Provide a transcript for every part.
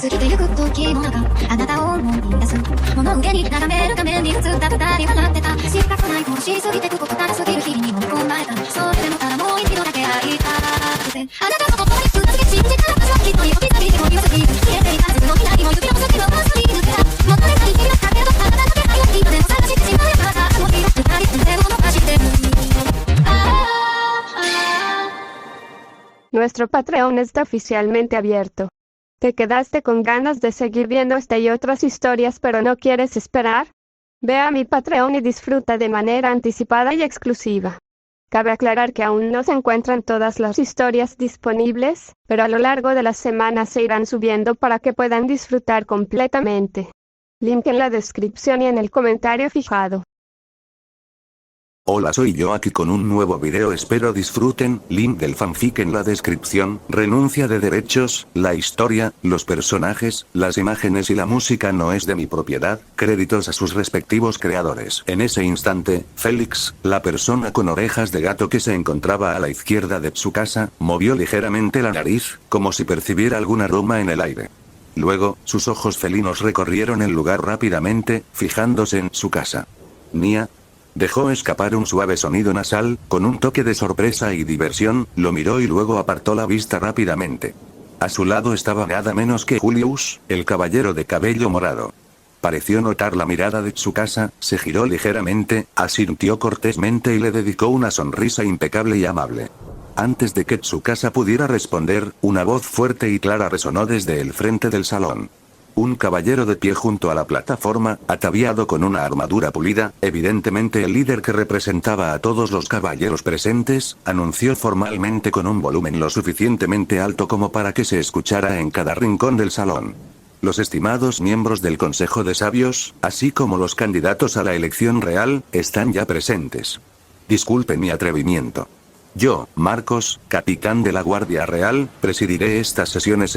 過ぎてゆく時の中あなたを思い出す物憂げに眺めるために普通だ二人笑ってた知りたくないとしすぎてくことなすぎる日々に飲み込まれたそれでもただもう一度だけ会いたくてあなたと共にぶつけ信じた私はきっと指先にも指先に消えていたずっと未来も指の先のまさに抜けたもったいない日々だけどあなたの気配を今でも探してしまえばさあの日は二人で物化してるNuestro Patreon está oficialmente abierto. ¿Te quedaste con ganas de seguir viendo esta y otras historias pero no quieres esperar? Ve a mi Patreon y disfruta de manera anticipada y exclusiva. Cabe aclarar que aún no se encuentran todas las historias disponibles, pero a lo largo de las semanas se irán subiendo para que puedan disfrutar completamente. Link en la descripción y en el comentario fijado. Hola, soy yo aquí con un nuevo video, espero disfruten. Link del fanfic en la descripción. Renuncia de derechos, la historia, los personajes, las imágenes y la música no es de mi propiedad, créditos a sus respectivos creadores. En ese instante, Félix, la persona con orejas de gato que se encontraba a la izquierda de Tsukasa, movió ligeramente la nariz, como si percibiera algún aroma en el aire. Luego, sus ojos felinos recorrieron el lugar rápidamente, fijándose en Tsukasa. Nia dejó escapar un suave sonido nasal, con un toque de sorpresa y diversión, lo miró y luego apartó la vista rápidamente. A su lado estaba nada menos que Julius, el caballero de cabello morado. Pareció notar la mirada de Tsukasa, se giró ligeramente, asintió cortésmente y le dedicó una sonrisa impecable y amable. Antes de que Tsukasa pudiera responder, una voz fuerte y clara resonó desde el frente del salón. Un caballero de pie junto a la plataforma, ataviado con una armadura pulida, evidentemente el líder que representaba a todos los caballeros presentes, anunció formalmente con un volumen lo suficientemente alto como para que se escuchara en cada rincón del salón. Los estimados miembros del Consejo de Sabios, así como los candidatos a la elección real, están ya presentes. Disculpe mi atrevimiento. Yo, Marcos, capitán de la Guardia Real, presidiré estas sesiones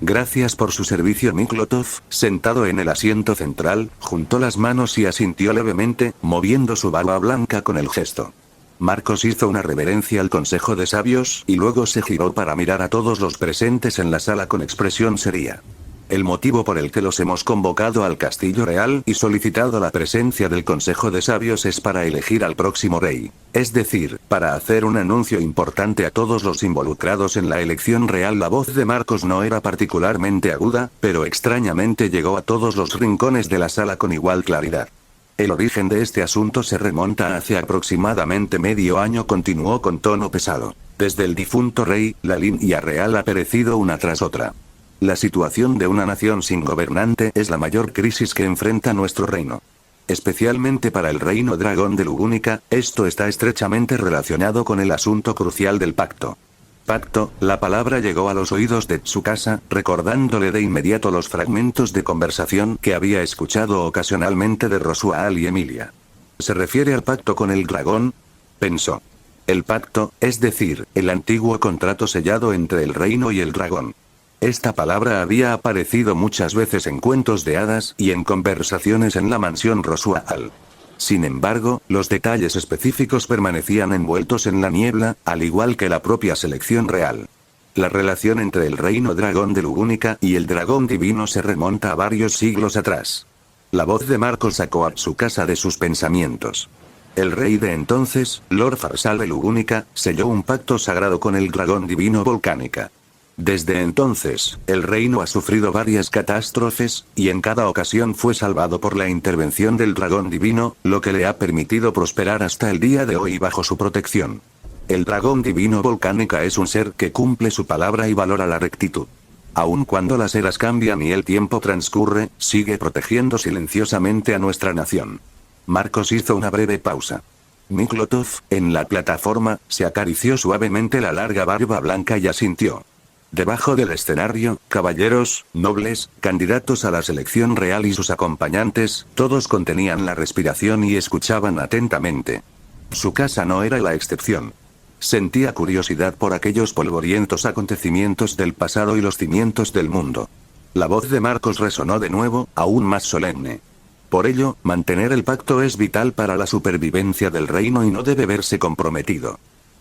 Gracias por su servicio. Miklotov, sentado en el asiento central, juntó las manos y asintió levemente, moviendo su barba blanca con el gesto. Marcos hizo una reverencia al Consejo de Sabios y luego se giró para mirar a todos los presentes en la sala con expresión seria. El motivo por el que los hemos convocado al Castillo Real y solicitado la presencia del Consejo de Sabios es para elegir al próximo rey. Es decir, para hacer un anuncio importante a todos los involucrados en la elección real. La voz de Marcos no era particularmente aguda, pero extrañamente llegó a todos los rincones de la sala con igual claridad. El origen de este asunto se remonta hace aproximadamente medio año, continuó con tono pesado. Desde el difunto rey, la línea real ha perecido una tras otra. La situación de una nación sin gobernante es la mayor crisis que enfrenta nuestro reino. Especialmente para el reino dragón de Lugúnica, esto está estrechamente relacionado con el asunto crucial del pacto. Pacto, la palabra llegó a los oídos de Tsukasa, recordándole de inmediato los fragmentos de conversación que había escuchado ocasionalmente de Rosuaal y Emilia. ¿Se refiere al pacto con el dragón?, pensó. El pacto, es decir, el antiguo contrato sellado entre el reino y el dragón. Esta palabra había aparecido muchas veces en cuentos de hadas y en conversaciones en la mansión Rosuaal. Sin embargo, los detalles específicos permanecían envueltos en la niebla, al igual que la propia selección real. La relación entre el reino dragón de Lugúnica y el dragón divino se remonta a varios siglos atrás. La voz de Marcos sacó a Tsukasa de sus pensamientos. El rey de entonces, Lord Farsal de Lugúnica, selló un pacto sagrado con el dragón divino Volcánica. Desde entonces, el reino ha sufrido varias catástrofes, y en cada ocasión fue salvado por la intervención del dragón divino, lo que le ha permitido prosperar hasta el día de hoy bajo su protección. El dragón divino Volcánica es un ser que cumple su palabra y valora la rectitud. Aun cuando las eras cambian y el tiempo transcurre, sigue protegiendo silenciosamente a nuestra nación. Marcos hizo una breve pausa. Miklotov, en la plataforma, se acarició suavemente la larga barba blanca y asintió. Debajo del escenario, caballeros, nobles, candidatos a la selección real y sus acompañantes, todos contenían la respiración y escuchaban atentamente. Tsukasa no era la excepción. Sentía curiosidad por aquellos polvorientos acontecimientos del pasado y los cimientos del mundo. La voz de Marcos resonó de nuevo, aún más solemne. Por ello, mantener el pacto es vital para la supervivencia del reino y no debe verse comprometido.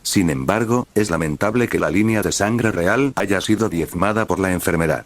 Sin embargo, es lamentable que la línea de sangre real haya sido diezmada por la enfermedad.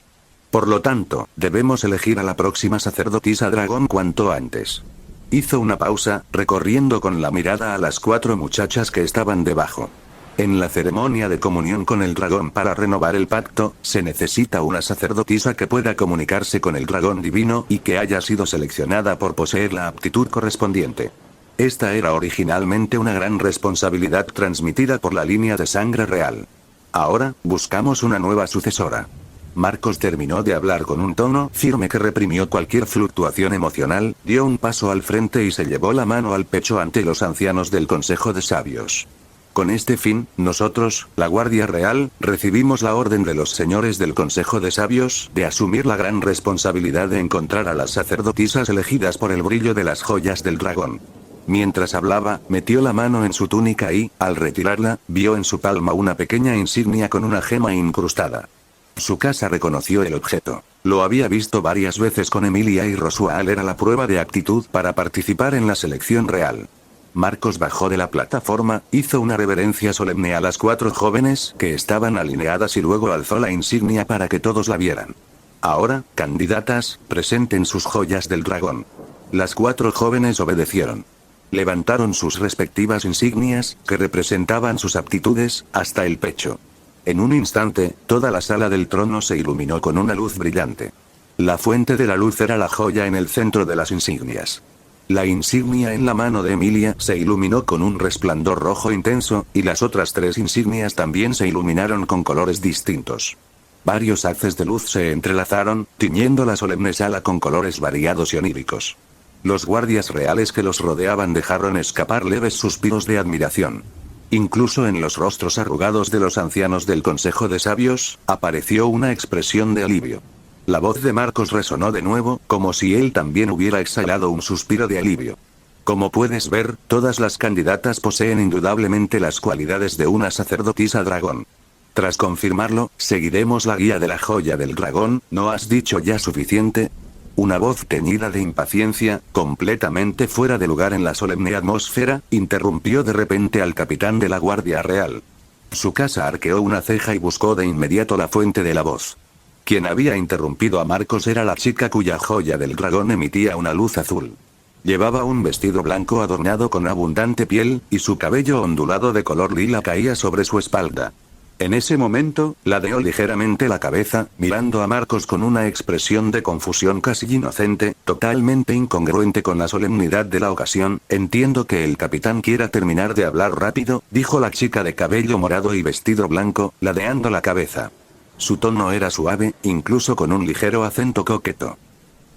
Por lo tanto, debemos elegir a la próxima sacerdotisa dragón cuanto antes. Hizo una pausa, recorriendo con la mirada a las 4 muchachas que estaban debajo. En la ceremonia de comunión con el dragón para renovar el pacto, se necesita una sacerdotisa que pueda comunicarse con el dragón divino y que haya sido seleccionada por poseer la aptitud correspondiente. Esta era originalmente una gran responsabilidad transmitida por la línea de sangre real. Ahora, buscamos una nueva sucesora. Marcos terminó de hablar con un tono firme que reprimió cualquier fluctuación emocional, dio un paso al frente y se llevó la mano al pecho ante los ancianos del Consejo de Sabios. Con este fin, nosotros, la Guardia Real, recibimos la orden de los señores del Consejo de Sabios de asumir la gran responsabilidad de encontrar a las sacerdotisas elegidas por el brillo de las joyas del dragón. Mientras hablaba, metió la mano en su túnica y, al retirarla, vio en su palma una pequeña insignia con una gema incrustada. Su casa reconoció el objeto. Lo había visto varias veces con Emilia y Rosual. Era la prueba de actitud para participar en la selección real. Marcos bajó de la plataforma, hizo una reverencia solemne a las 4 jóvenes que estaban alineadas y luego alzó la insignia para que todos la vieran. Ahora, candidatas, presenten sus joyas del dragón. Las 4 jóvenes obedecieron. Levantaron sus respectivas insignias, que representaban sus aptitudes, hasta el pecho. En un instante, toda la sala del trono se iluminó con una luz brillante. La fuente de la luz era la joya en el centro de las insignias. La insignia en la mano de Emilia se iluminó con un resplandor rojo intenso, y las otras 3 insignias también se iluminaron con colores distintos. Varios haces de luz se entrelazaron, tiñendo la solemne sala con colores variados y oníricos. Los guardias reales que los rodeaban dejaron escapar leves suspiros de admiración. Incluso en los rostros arrugados de los ancianos del Consejo de Sabios, apareció una expresión de alivio. La voz de Marcos resonó de nuevo, como si él también hubiera exhalado un suspiro de alivio. Como puedes ver, todas las candidatas poseen indudablemente las cualidades de una sacerdotisa dragón. Tras confirmarlo, seguiremos la guía de la joya del dragón. ¿No has dicho ya suficiente? Una voz teñida de impaciencia, completamente fuera de lugar en la solemne atmósfera, interrumpió de repente al capitán de la Guardia Real. Su casa arqueó una ceja y buscó de inmediato la fuente de la voz. Quien había interrumpido a Marcos era la chica cuya joya del dragón emitía una luz azul. Llevaba un vestido blanco adornado con abundante piel, y su cabello ondulado de color lila caía sobre su espalda. En ese momento, ladeó ligeramente la cabeza, mirando a Marcos con una expresión de confusión casi inocente, totalmente incongruente con la solemnidad de la ocasión. Entiendo que el capitán quiera terminar de hablar rápido, dijo la chica de cabello morado y vestido blanco, ladeando la cabeza. Su tono era suave, incluso con un ligero acento coqueto.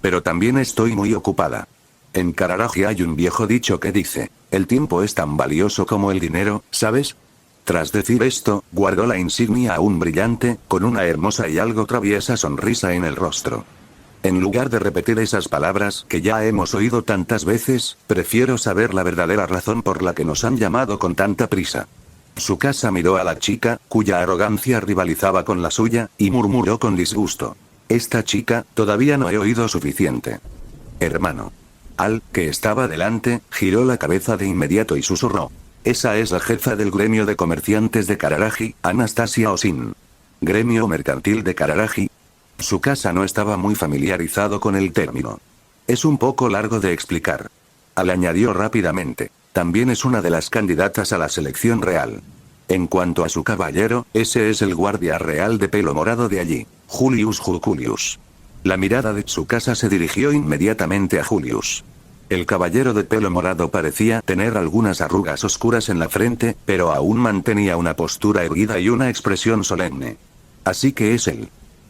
Pero también estoy muy ocupada. En Kararaj hay un viejo dicho que dice, el tiempo es tan valioso como el dinero, ¿sabes? Tras decir esto, guardó la insignia aún brillante, con una hermosa y algo traviesa sonrisa en el rostro. En lugar de repetir esas palabras que ya hemos oído tantas veces, prefiero saber la verdadera razón por la que nos han llamado con tanta prisa. Su casa miró a la chica, cuya arrogancia rivalizaba con la suya, y murmuró con disgusto. Esta chica, todavía no he oído suficiente. Hermano. Al, que estaba delante, giró la cabeza de inmediato y susurró. Esa es la jefa del gremio de comerciantes de Kararaji, Anastasia Osin. Gremio mercantil de Kararaji. Su casa no estaba muy familiarizado con el término. Es un poco largo de explicar. Al añadió rápidamente. También es una de las candidatas a la selección real. En cuanto a su caballero, ese es el guardia real de pelo morado de allí, Julius Juculius. La mirada de Tsukasa se dirigió inmediatamente a Julius. El caballero de pelo morado parecía tener algunas arrugas oscuras en la frente, pero aún mantenía una postura erguida y una expresión solemne. Así que es él.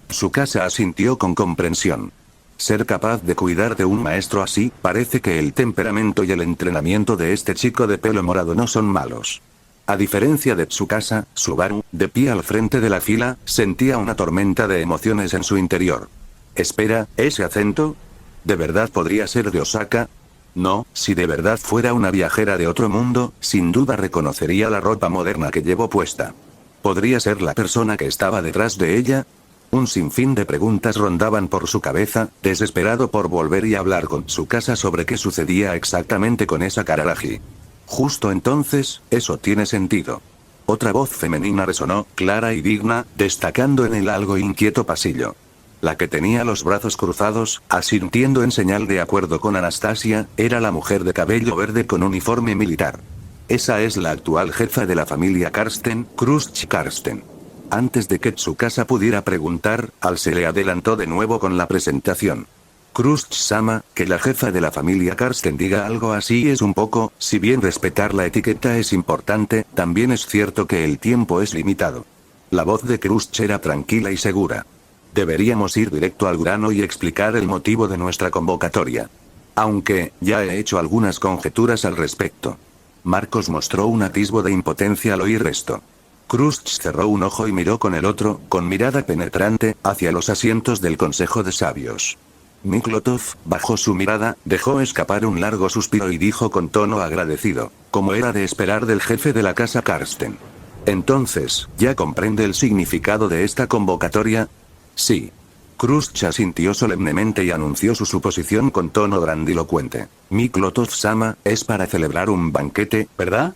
Tsukasa asintió con comprensión. Ser capaz de cuidar de un maestro así, parece que el temperamento y el entrenamiento de este chico de pelo morado no son malos. A diferencia de Tsukasa, Subaru, de pie al frente de la fila, sentía una tormenta de emociones en su interior. Espera, ¿ese acento? ¿De verdad podría ser de Osaka? No, si de verdad fuera una viajera de otro mundo, sin duda reconocería la ropa moderna que llevo puesta. ¿Podría ser la persona que estaba detrás de ella? Un sinfín de preguntas rondaban por su cabeza, desesperado por volver y hablar con su casa sobre qué sucedía exactamente con esa Kararaji. Justo entonces, eso tiene sentido. Otra voz femenina resonó, clara y digna, destacando en el algo inquieto pasillo. La que tenía los brazos cruzados, asintiendo en señal de acuerdo con Anastasia, era la mujer de cabello verde con uniforme militar. Esa es la actual jefa de la familia Karsten, Krusch Karsten. Antes de que Tsukasa pudiera preguntar, Al se le adelantó de nuevo con la presentación. Krusch-sama, que la jefa de la familia Karsten diga algo así es un poco, si bien respetar la etiqueta es importante, también es cierto que el tiempo es limitado. La voz de Krusch era tranquila y segura. Deberíamos ir directo al grano y explicar el motivo de nuestra convocatoria. Aunque, ya he hecho algunas conjeturas al respecto. Marcos mostró un atisbo de impotencia al oír esto. Krusch cerró un ojo y miró con el otro, con mirada penetrante, hacia los asientos del Consejo de Sabios. Miklotov, bajó su mirada, dejó escapar un largo suspiro y dijo con tono agradecido, como era de esperar del jefe de la casa Karsten. Entonces, ¿ya comprende el significado de esta convocatoria? Sí. Krusch asintió solemnemente y anunció su suposición con tono grandilocuente. Miklotov-sama, es para celebrar un banquete, ¿verdad?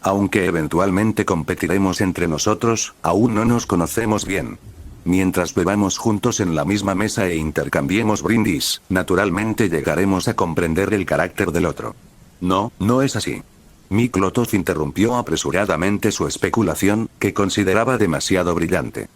Aunque eventualmente competiremos entre nosotros, aún no nos conocemos bien. Mientras bebamos juntos en la misma mesa e intercambiemos brindis, naturalmente llegaremos a comprender el carácter del otro. No, no es así. Miklotov interrumpió apresuradamente su especulación, que consideraba demasiado brillante.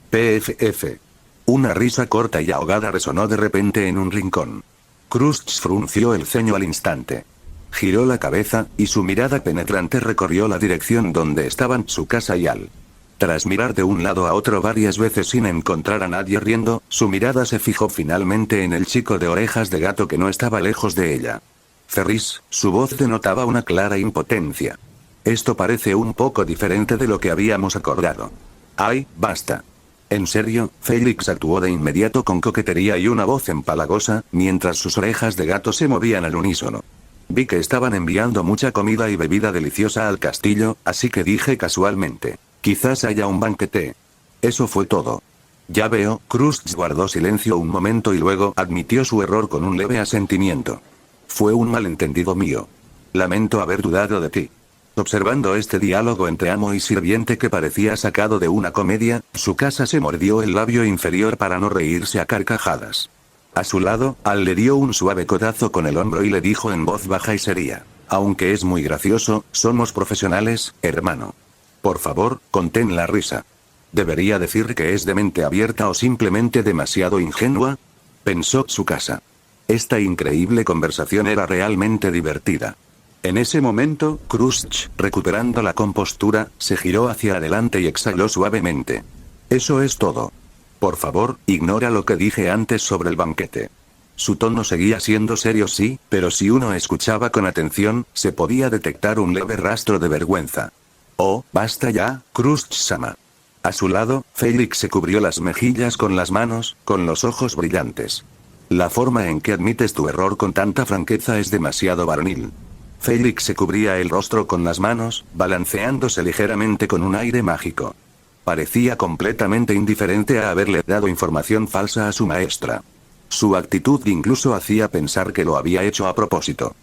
PFF. Una risa corta y ahogada resonó de repente en un rincón. Krusch frunció el ceño al instante. Giró la cabeza, y su mirada penetrante recorrió la dirección donde estaban Tsukasa y Al. Tras mirar de un lado a otro varias veces sin encontrar a nadie riendo, su mirada se fijó finalmente en el chico de orejas de gato que no estaba lejos de ella. Ferris, su voz denotaba una clara impotencia. Esto parece un poco diferente de lo que habíamos acordado. ¡Ay, basta! En serio, Félix actuó de inmediato con coquetería y una voz empalagosa, mientras sus orejas de gato se movían al unísono. Vi que estaban enviando mucha comida y bebida deliciosa al castillo, así que dije casualmente. Quizás haya un banquete. Eso fue todo. Ya veo, Krusch guardó silencio un momento y luego admitió su error con un leve asentimiento. Fue un malentendido mío. Lamento haber dudado de ti. Observando este diálogo entre amo y sirviente que parecía sacado de una comedia, Tsukasa se mordió el labio inferior para no reírse a carcajadas. A su lado, Al le dio un suave codazo con el hombro y le dijo en voz baja y seria. Aunque es muy gracioso, somos profesionales, hermano. Por favor, contén la risa. ¿Debería decir que es de mente abierta o simplemente demasiado ingenua? Pensó Tsukasa. Esta increíble conversación era realmente divertida. En ese momento, Krusch, recuperando la compostura, se giró hacia adelante y exhaló suavemente. Eso es todo. Por favor, ignora lo que dije antes sobre el banquete. Su tono seguía siendo serio sí, pero si uno escuchaba con atención, se podía detectar un leve rastro de vergüenza. Oh, basta ya, Krusch-sama. A su lado, Félix se cubrió las mejillas con las manos, con los ojos brillantes. La forma en que admites tu error con tanta franqueza es demasiado varonil. Félix se cubría el rostro con las manos, balanceándose ligeramente con un aire mágico. Parecía completamente indiferente a haberle dado información falsa a su maestra. Su actitud incluso hacía pensar que lo había hecho a propósito.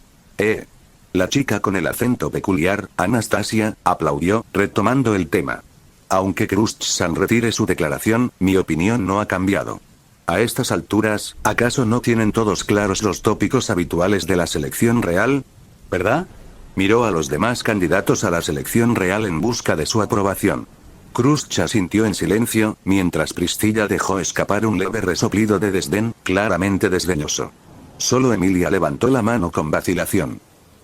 La chica con el acento peculiar, Anastasia, aplaudió, retomando el tema. Aunque Krusch-san retire su declaración, mi opinión no ha cambiado. A estas alturas, ¿acaso no tienen todos claros los tópicos habituales de la selección real? ¿Verdad? Miró a los demás candidatos a la selección real en busca de su aprobación. Krusch asintió en silencio, mientras Priscilla dejó escapar un leve resoplido de desdén, claramente desdeñoso. Solo Emilia levantó la mano con vacilación.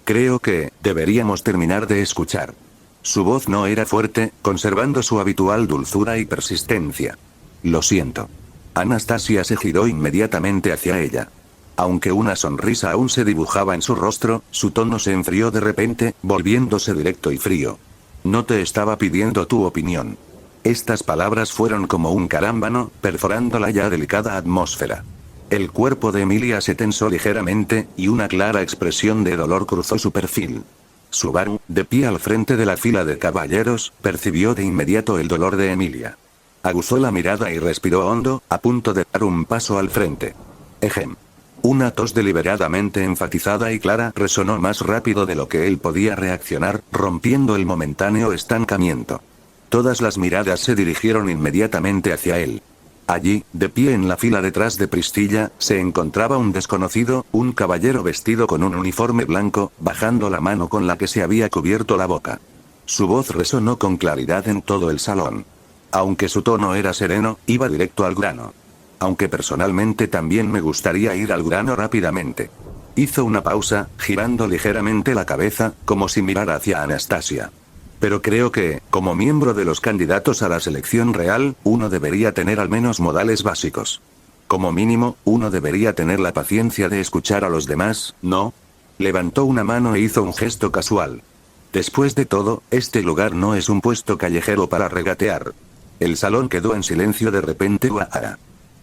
Creo que, deberíamos terminar de escuchar. Su voz no era fuerte, conservando su habitual dulzura y persistencia. Lo siento. Anastasia se giró inmediatamente hacia ella. Aunque una sonrisa aún se dibujaba en su rostro, su tono se enfrió de repente, volviéndose directo y frío. No te estaba pidiendo tu opinión. Estas palabras fueron como un carámbano, perforando la ya delicada atmósfera. El cuerpo de Emilia se tensó ligeramente, y una clara expresión de dolor cruzó su perfil. Subaru, de pie al frente de la fila de caballeros, percibió de inmediato el dolor de Emilia. Aguzó la mirada y respiró hondo, a punto de dar un paso al frente. Ejem. Una tos deliberadamente enfatizada y clara resonó más rápido de lo que él podía reaccionar, rompiendo el momentáneo estancamiento. Todas las miradas se dirigieron inmediatamente hacia él. Allí, de pie en la fila detrás de Pristilla, se encontraba un desconocido, un caballero vestido con un uniforme blanco, bajando la mano con la que se había cubierto la boca. Su voz resonó con claridad en todo el salón. Aunque su tono era sereno, iba directo al grano. Aunque personalmente también me gustaría ir al grano rápidamente. Hizo una pausa, girando ligeramente la cabeza, como si mirara hacia Anastasia. Pero creo que, como miembro de los candidatos a la selección real, uno debería tener al menos modales básicos. Como mínimo, uno debería tener la paciencia de escuchar a los demás, ¿no? Levantó una mano e hizo un gesto casual. Después de todo, este lugar no es un puesto callejero para regatear. El salón quedó en silencio de repente.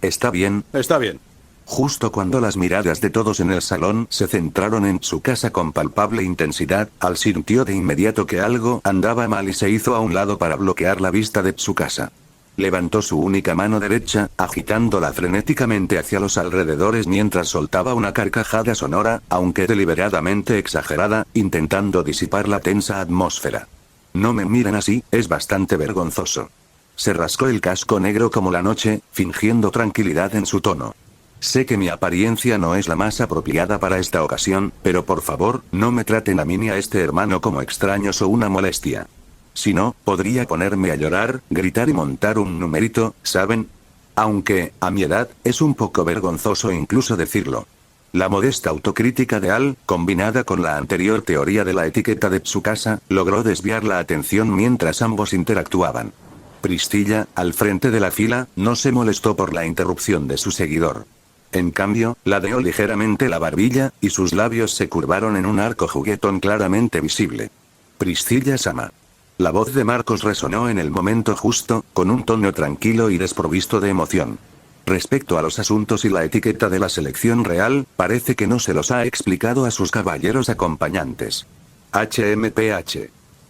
¿Está bien? Está bien. Justo cuando las miradas de todos en el salón se centraron en Tsukasa con palpable intensidad, Al sintió de inmediato que algo andaba mal y se hizo a un lado para bloquear la vista de Tsukasa. Levantó su única mano derecha, agitándola frenéticamente hacia los alrededores mientras soltaba una carcajada sonora, aunque deliberadamente exagerada, intentando disipar la tensa atmósfera. No me miren así, es bastante vergonzoso. Se rascó el casco negro como la noche, fingiendo tranquilidad en su tono. Sé que mi apariencia no es la más apropiada para esta ocasión, pero por favor, no me traten a mí ni a este hermano como extraños o una molestia. Si no, podría ponerme a llorar, gritar y montar un numerito, ¿saben? Aunque, a mi edad, es un poco vergonzoso incluso decirlo. La modesta autocrítica de Al, combinada con la anterior teoría de la etiqueta de Tsukasa, logró desviar la atención mientras ambos interactuaban. Pristilla, al frente de la fila, no se molestó por la interrupción de su seguidor. En cambio, ladeó ligeramente la barbilla, y sus labios se curvaron en un arco juguetón claramente visible. Pristilla-sama. La voz de Marcos resonó en el momento justo, con un tono tranquilo y desprovisto de emoción. Respecto a los asuntos y la etiqueta de la selección real, parece que no se los ha explicado a sus caballeros acompañantes. HMPH.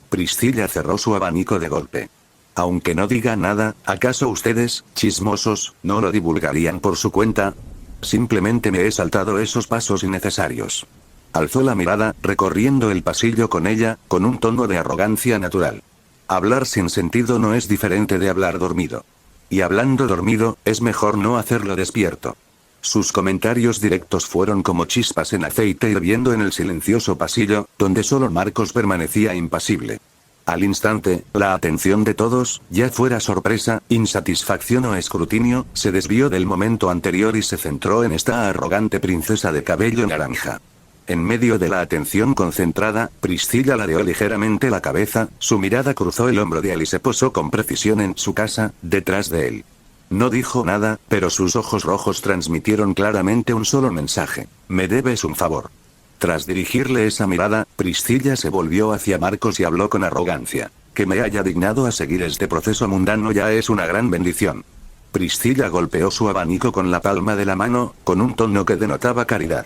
Pristilla cerró su abanico de golpe. Aunque no diga nada, ¿acaso ustedes, chismosos, no lo divulgarían por su cuenta? Simplemente me he saltado esos pasos innecesarios. Alzó la mirada, recorriendo el pasillo con ella, con un tono de arrogancia natural. Hablar sin sentido no es diferente de hablar dormido. Y hablando dormido, es mejor no hacerlo despierto. Sus comentarios directos fueron como chispas en aceite hirviendo en el silencioso pasillo, donde solo Marcos permanecía impasible. Al instante, la atención de todos, ya fuera sorpresa, insatisfacción o escrutinio, se desvió del momento anterior y se centró en esta arrogante princesa de cabello naranja. En medio de la atención concentrada, Priscilla ladeó ligeramente la cabeza, su mirada cruzó el hombro de Al y se posó con precisión en su casa, detrás de él. No dijo nada, pero sus ojos rojos transmitieron claramente un solo mensaje: me debes un favor. Tras dirigirle esa mirada, Priscilla se volvió hacia Marcos y habló con arrogancia. Que me haya dignado a seguir este proceso mundano ya es una gran bendición. Priscilla golpeó su abanico con la palma de la mano, con un tono que denotaba caridad.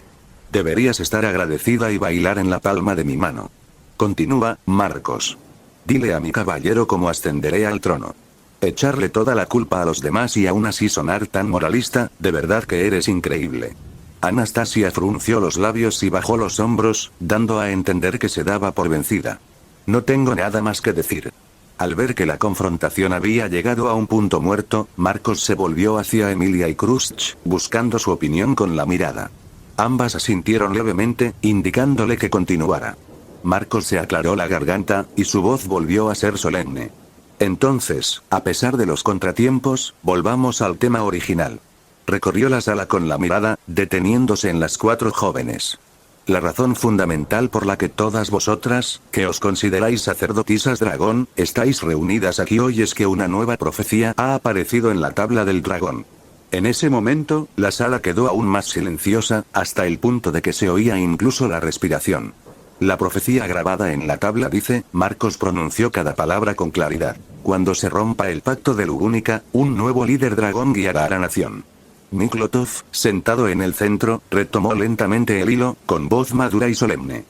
Deberías estar agradecida y bailar en la palma de mi mano. Continúa, Marcos. Dile a mi caballero cómo ascenderé al trono. Echarle toda la culpa a los demás y aún así sonar tan moralista, de verdad que eres increíble. Anastasia frunció los labios y bajó los hombros, dando a entender que se daba por vencida. No tengo nada más que decir. Al ver que la confrontación había llegado a un punto muerto, Marcos se volvió hacia Emilia y Kruszch, buscando su opinión con la mirada. Ambas asintieron levemente, indicándole que continuara. Marcos se aclaró la garganta, y su voz volvió a ser solemne. Entonces, a pesar de los contratiempos, volvamos al tema original. Recorrió la sala con la mirada, deteniéndose en las 4 jóvenes. La razón fundamental por la que todas vosotras, que os consideráis sacerdotisas dragón, estáis reunidas aquí hoy es que una nueva profecía ha aparecido en la tabla del dragón. En ese momento, la sala quedó aún más silenciosa, hasta el punto de que se oía incluso la respiración. La profecía grabada en la tabla dice, Marcos pronunció cada palabra con claridad. Cuando se rompa el pacto de Lugúnica, un nuevo líder dragón guiará a la nación. Miklotov, sentado en el centro, retomó lentamente el hilo, con voz madura y solemne.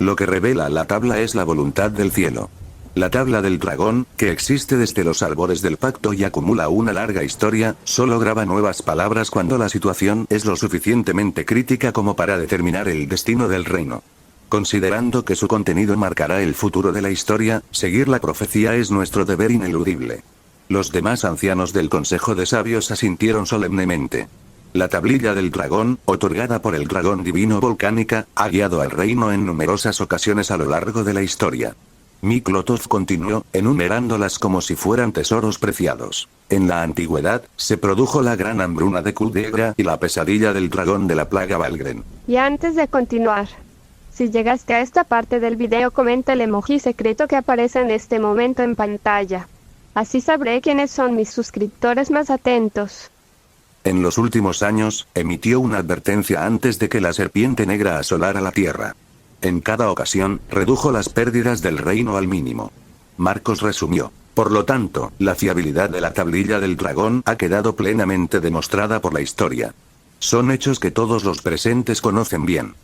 Lo que revela la tabla es la voluntad del cielo. La tabla del dragón, que existe desde los albores del pacto y acumula una larga historia, solo graba nuevas palabras cuando la situación es lo suficientemente crítica como para determinar el destino del reino. Considerando que su contenido marcará el futuro de la historia, seguir la profecía es nuestro deber ineludible. Los demás ancianos del Consejo de Sabios asintieron solemnemente. La tablilla del dragón, otorgada por el dragón divino Volcánica, ha guiado al reino en numerosas ocasiones a lo largo de la historia. Miklotov continuó, enumerándolas como si fueran tesoros preciados. En la antigüedad, se produjo la gran hambruna de Kuldera y la pesadilla del dragón de la plaga Valgren. Y antes de continuar, si llegaste a esta parte del video, comenta el emoji secreto que aparece en este momento en pantalla. Así sabré quiénes son mis suscriptores más atentos. En los últimos años, emitió una advertencia antes de que la serpiente negra asolara la tierra. En cada ocasión, redujo las pérdidas del reino al mínimo. Marcos resumió. Por lo tanto, la fiabilidad de la tablilla del dragón ha quedado plenamente demostrada por la historia. Son hechos que todos los presentes conocen bien.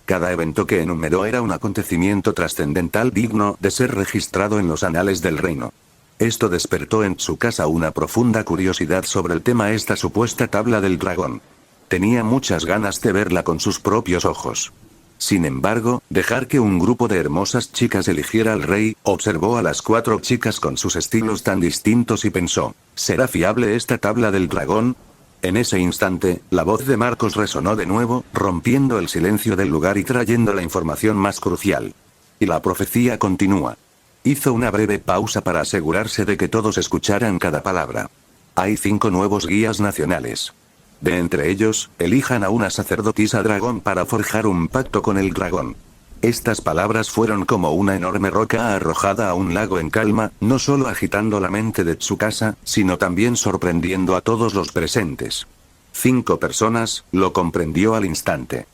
Cada evento que enumeró era un acontecimiento trascendental digno de ser registrado en los anales del reino. Esto despertó en Tsukasa una profunda curiosidad sobre el tema. Esta supuesta tabla del dragón. Tenía muchas ganas de verla con sus propios ojos. Sin embargo, dejar que un grupo de hermosas chicas eligiera al rey, observó a las 4 chicas con sus estilos tan distintos y pensó, ¿será fiable esta tabla del dragón? En ese instante, la voz de Marcos resonó de nuevo, rompiendo el silencio del lugar y trayendo la información más crucial. Y la profecía continúa. Hizo una breve pausa para asegurarse de que todos escucharan cada palabra. Hay 5 nuevos guías nacionales. De entre ellos, elijan a una sacerdotisa dragón para forjar un pacto con el dragón. Estas palabras fueron como una enorme roca arrojada a un lago en calma, no solo agitando la mente de Tsukasa, sino también sorprendiendo a todos los presentes. 5 personas, lo comprendió al instante.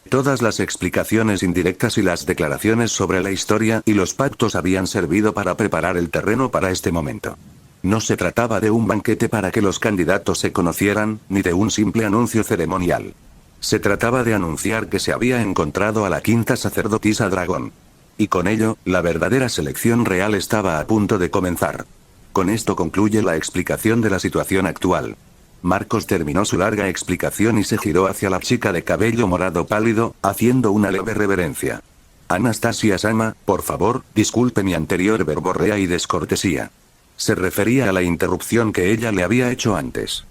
Todas las explicaciones indirectas y las declaraciones sobre la historia y los pactos habían servido para preparar el terreno para este momento. No se trataba de un banquete para que los candidatos se conocieran, ni de un simple anuncio ceremonial. Se trataba de anunciar que se había encontrado a la 5ª sacerdotisa dragón. Y con ello, la verdadera selección real estaba a punto de comenzar. Con esto concluye la explicación de la situación actual. Marcos terminó su larga explicación y se giró hacia la chica de cabello morado pálido, haciendo una leve reverencia. Anastasia-sama, por favor, disculpe mi anterior verborrea y descortesía. Se refería a la interrupción que ella le había hecho antes.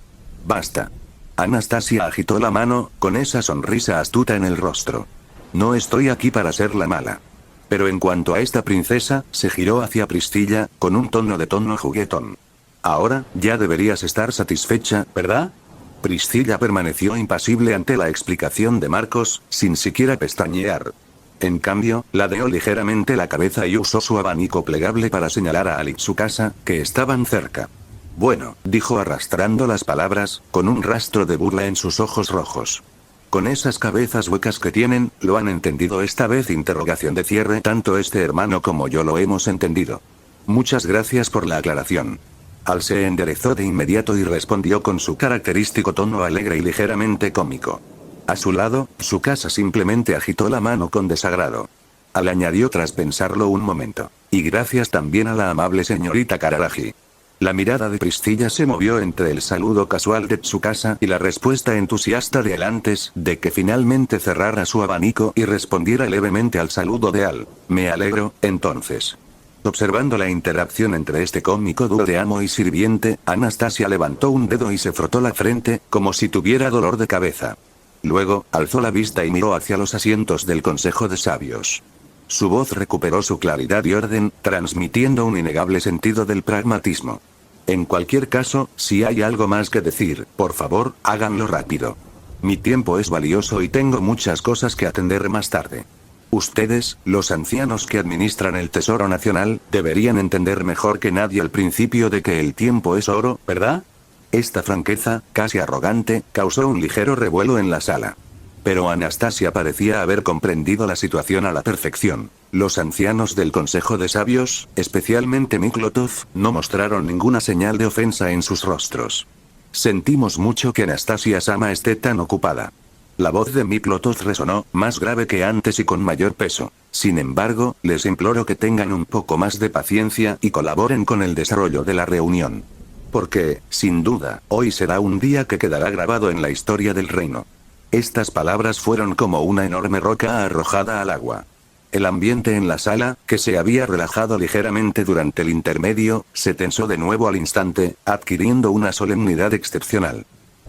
Basta. Anastasia agitó la mano, con esa sonrisa astuta en el rostro. No estoy aquí para ser la mala. Pero en cuanto a esta princesa, se giró hacia Priscilla, con un tono juguetón. Ahora, ya deberías estar satisfecha, ¿verdad? Priscilla permaneció impasible ante la explicación de Marcos, sin siquiera pestañear. En cambio, ladeó ligeramente la cabeza y usó su abanico plegable para señalar a Ali y Tsukasa, que estaban cerca. Bueno, dijo arrastrando las palabras, con un rastro de burla en sus ojos rojos. Con esas cabezas huecas que tienen, ¿lo han entendido esta vez? Interrogación de cierre. Tanto este hermano como yo lo hemos entendido. Muchas gracias por la aclaración. Al se enderezó de inmediato y respondió con su característico tono alegre y ligeramente cómico. A su lado, Tsukasa simplemente agitó la mano con desagrado. Al añadió tras pensarlo un momento. Y gracias también a la amable señorita Kararagi. La mirada de Priscilla se movió entre el saludo casual de Tsukasa y la respuesta entusiasta de él antes de que finalmente cerrara su abanico y respondiera levemente al saludo de Al. Me alegro, entonces. Observando la interacción entre este cómico dúo de amo y sirviente, Anastasia levantó un dedo y se frotó la frente, como si tuviera dolor de cabeza. Luego, alzó la vista y miró hacia los asientos del Consejo de Sabios. Su voz recuperó su claridad y orden, transmitiendo un innegable sentido del pragmatismo. En cualquier caso, si hay algo más que decir, por favor, háganlo rápido. Mi tiempo es valioso y tengo muchas cosas que atender más tarde. Ustedes, los ancianos que administran el Tesoro Nacional, deberían entender mejor que nadie el principio de que el tiempo es oro, ¿verdad? Esta franqueza, casi arrogante, causó un ligero revuelo en la sala. Pero Anastasia parecía haber comprendido la situación a la perfección. Los ancianos del Consejo de Sabios, especialmente Miklotov, no mostraron ninguna señal de ofensa en sus rostros. Sentimos mucho que Anastasia-sama esté tan ocupada. La voz de Miklotov resonó, más grave que antes y con mayor peso. Sin embargo, les imploro que tengan un poco más de paciencia y colaboren con el desarrollo de la reunión. Porque, sin duda, hoy será un día que quedará grabado en la historia del reino. Estas palabras fueron como una enorme roca arrojada al agua. El ambiente en la sala, que se había relajado ligeramente durante el intermedio, se tensó de nuevo al instante, adquiriendo una solemnidad excepcional.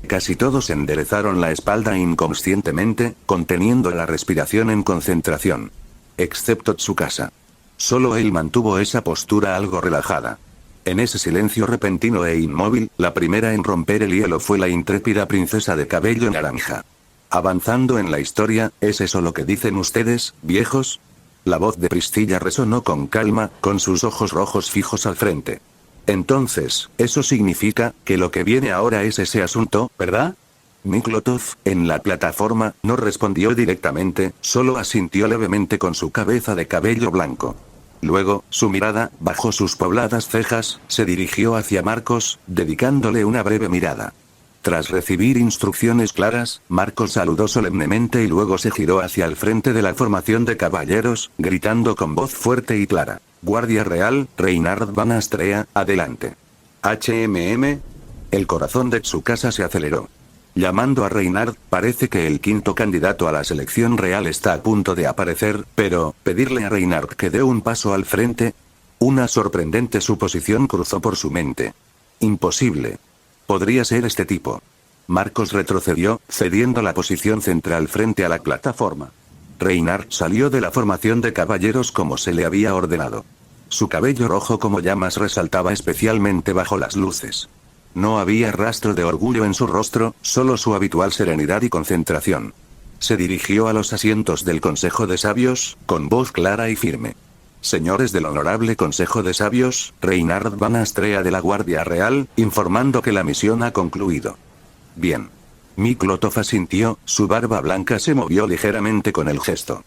Casi todos enderezaron la espalda inconscientemente, conteniendo la respiración en concentración. Excepto Tsukasa. Solo él mantuvo esa postura algo relajada. En ese silencio repentino e inmóvil, la primera en romper el hielo fue la intrépida princesa de cabello naranja. Avanzando en la historia, ¿es eso lo que dicen ustedes, viejos? La voz de Priscilla resonó con calma, con sus ojos rojos fijos al frente. Entonces, eso significa que lo que viene ahora es ese asunto, ¿verdad? Miklotov, en la plataforma, no respondió directamente, solo asintió levemente con su cabeza de cabello blanco. Luego, su mirada, bajo sus pobladas cejas, se dirigió hacia Marcos, dedicándole una breve mirada. Tras recibir instrucciones claras, Marcos saludó solemnemente y luego se giró hacia el frente de la formación de caballeros, gritando con voz fuerte y clara: Guardia Real, Reinhard Van Astrea, adelante. HMM. El corazón de Tsukasa se aceleró. Llamando a Reinhard, parece que el quinto candidato a la selección real está a punto de aparecer, pero, pedirle a Reinhard que dé un paso al frente. Una sorprendente suposición cruzó por su mente. Imposible. Podría ser este tipo. Marcos retrocedió, cediendo la posición central frente a la plataforma. Reinhard salió de la formación de caballeros como se le había ordenado. Su cabello rojo como llamas resaltaba especialmente bajo las luces. No había rastro de orgullo en su rostro, solo su habitual serenidad y concentración. Se dirigió a los asientos del Consejo de Sabios, con voz clara y firme. Señores del Honorable Consejo de Sabios, Reinhard Van Astrea de la Guardia Real, informando que la misión ha concluido. Bien. Miklotov asintió, su barba blanca se movió ligeramente con el gesto.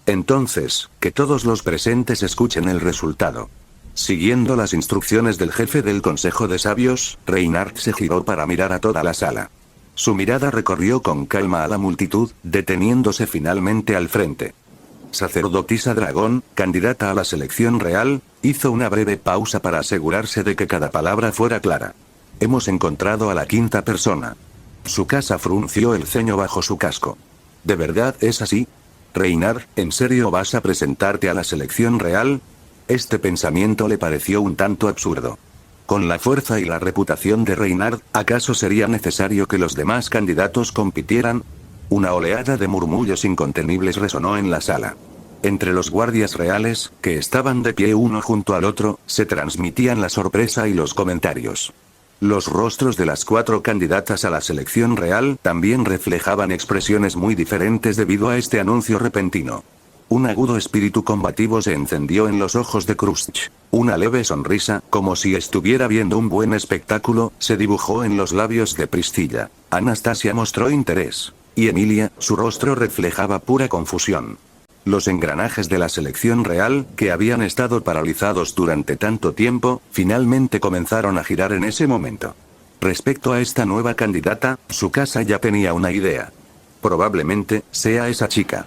Entonces, que todos los presentes escuchen el resultado. Siguiendo las instrucciones del jefe del Consejo de Sabios, Reinhard se giró para mirar a toda la sala. Su mirada recorrió con calma a la multitud, deteniéndose finalmente al frente. Sacerdotisa Dragón, candidata a la selección real, hizo una breve pausa para asegurarse de que cada palabra fuera clara. Hemos encontrado a la quinta persona. Tsukasa frunció el ceño bajo su casco. ¿De verdad es así? Reinhard, ¿en serio vas a presentarte a la selección real? Este pensamiento le pareció un tanto absurdo. Con la fuerza y la reputación de Reinhard, ¿acaso sería necesario que los demás candidatos compitieran? Una oleada de murmullos incontenibles resonó en la sala. Entre los guardias reales, que estaban de pie uno junto al otro, se transmitían la sorpresa y los comentarios. Los rostros de las 4 candidatas a la selección real también reflejaban expresiones muy diferentes debido a este anuncio repentino. Un agudo espíritu combativo se encendió en los ojos de Krusch. Una leve sonrisa, como si estuviera viendo un buen espectáculo, se dibujó en los labios de Priscilla. Anastasia mostró interés. Y Emilia, su rostro reflejaba pura confusión. Los engranajes de la selección real, que habían estado paralizados durante tanto tiempo, finalmente comenzaron a girar en ese momento. Respecto a esta nueva candidata, Tsukasa ya tenía una idea. Probablemente, sea esa chica.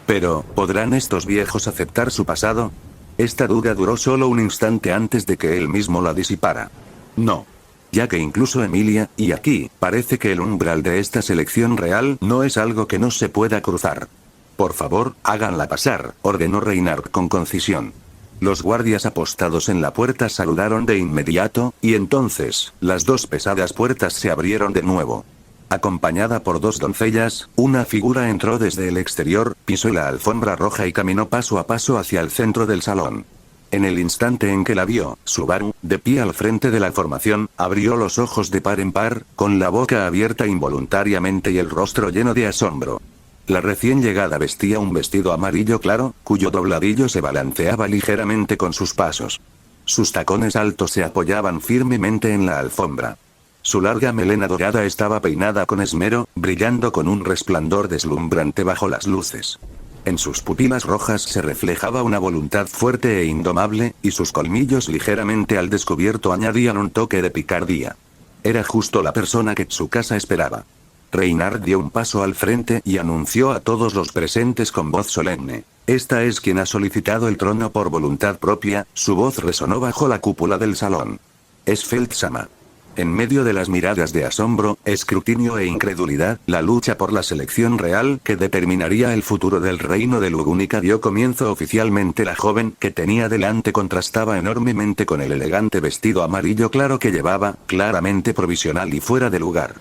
Pero, ¿podrán estos viejos aceptar su pasado? Esta duda duró solo un instante antes de que él mismo la disipara. No. Ya que incluso Emilia, y aquí, parece que el umbral de esta selección real no es algo que no se pueda cruzar. Por favor, háganla pasar, ordenó Reinhard con concisión. Los guardias apostados en la puerta saludaron de inmediato, y entonces, las 2 pesadas puertas se abrieron de nuevo. Acompañada por 2 doncellas, una figura entró desde el exterior, pisó la alfombra roja y caminó paso a paso hacia el centro del salón. En el instante en que la vio, Subaru, de pie al frente de la formación, abrió los ojos de par en par, con la boca abierta involuntariamente y el rostro lleno de asombro. La recién llegada vestía un vestido amarillo claro, cuyo dobladillo se balanceaba ligeramente con sus pasos. Sus tacones altos se apoyaban firmemente en la alfombra. Su larga melena dorada estaba peinada con esmero, brillando con un resplandor deslumbrante bajo las luces. En sus pupilas rojas se reflejaba una voluntad fuerte e indomable, y sus colmillos ligeramente al descubierto añadían un toque de picardía. Era justo la persona que Tsukasa esperaba. Reinhard dio un paso al frente y anunció a todos los presentes con voz solemne: «Esta es quien ha solicitado el trono por voluntad propia». Su voz resonó bajo la cúpula del salón. «Es Feldsama». En medio de las miradas de asombro, escrutinio e incredulidad, la lucha por la selección real que determinaría el futuro del reino de Lugúnica dio comienzo oficialmente. La joven que tenía delante contrastaba enormemente con el elegante vestido amarillo claro que llevaba, claramente provisional y fuera de lugar.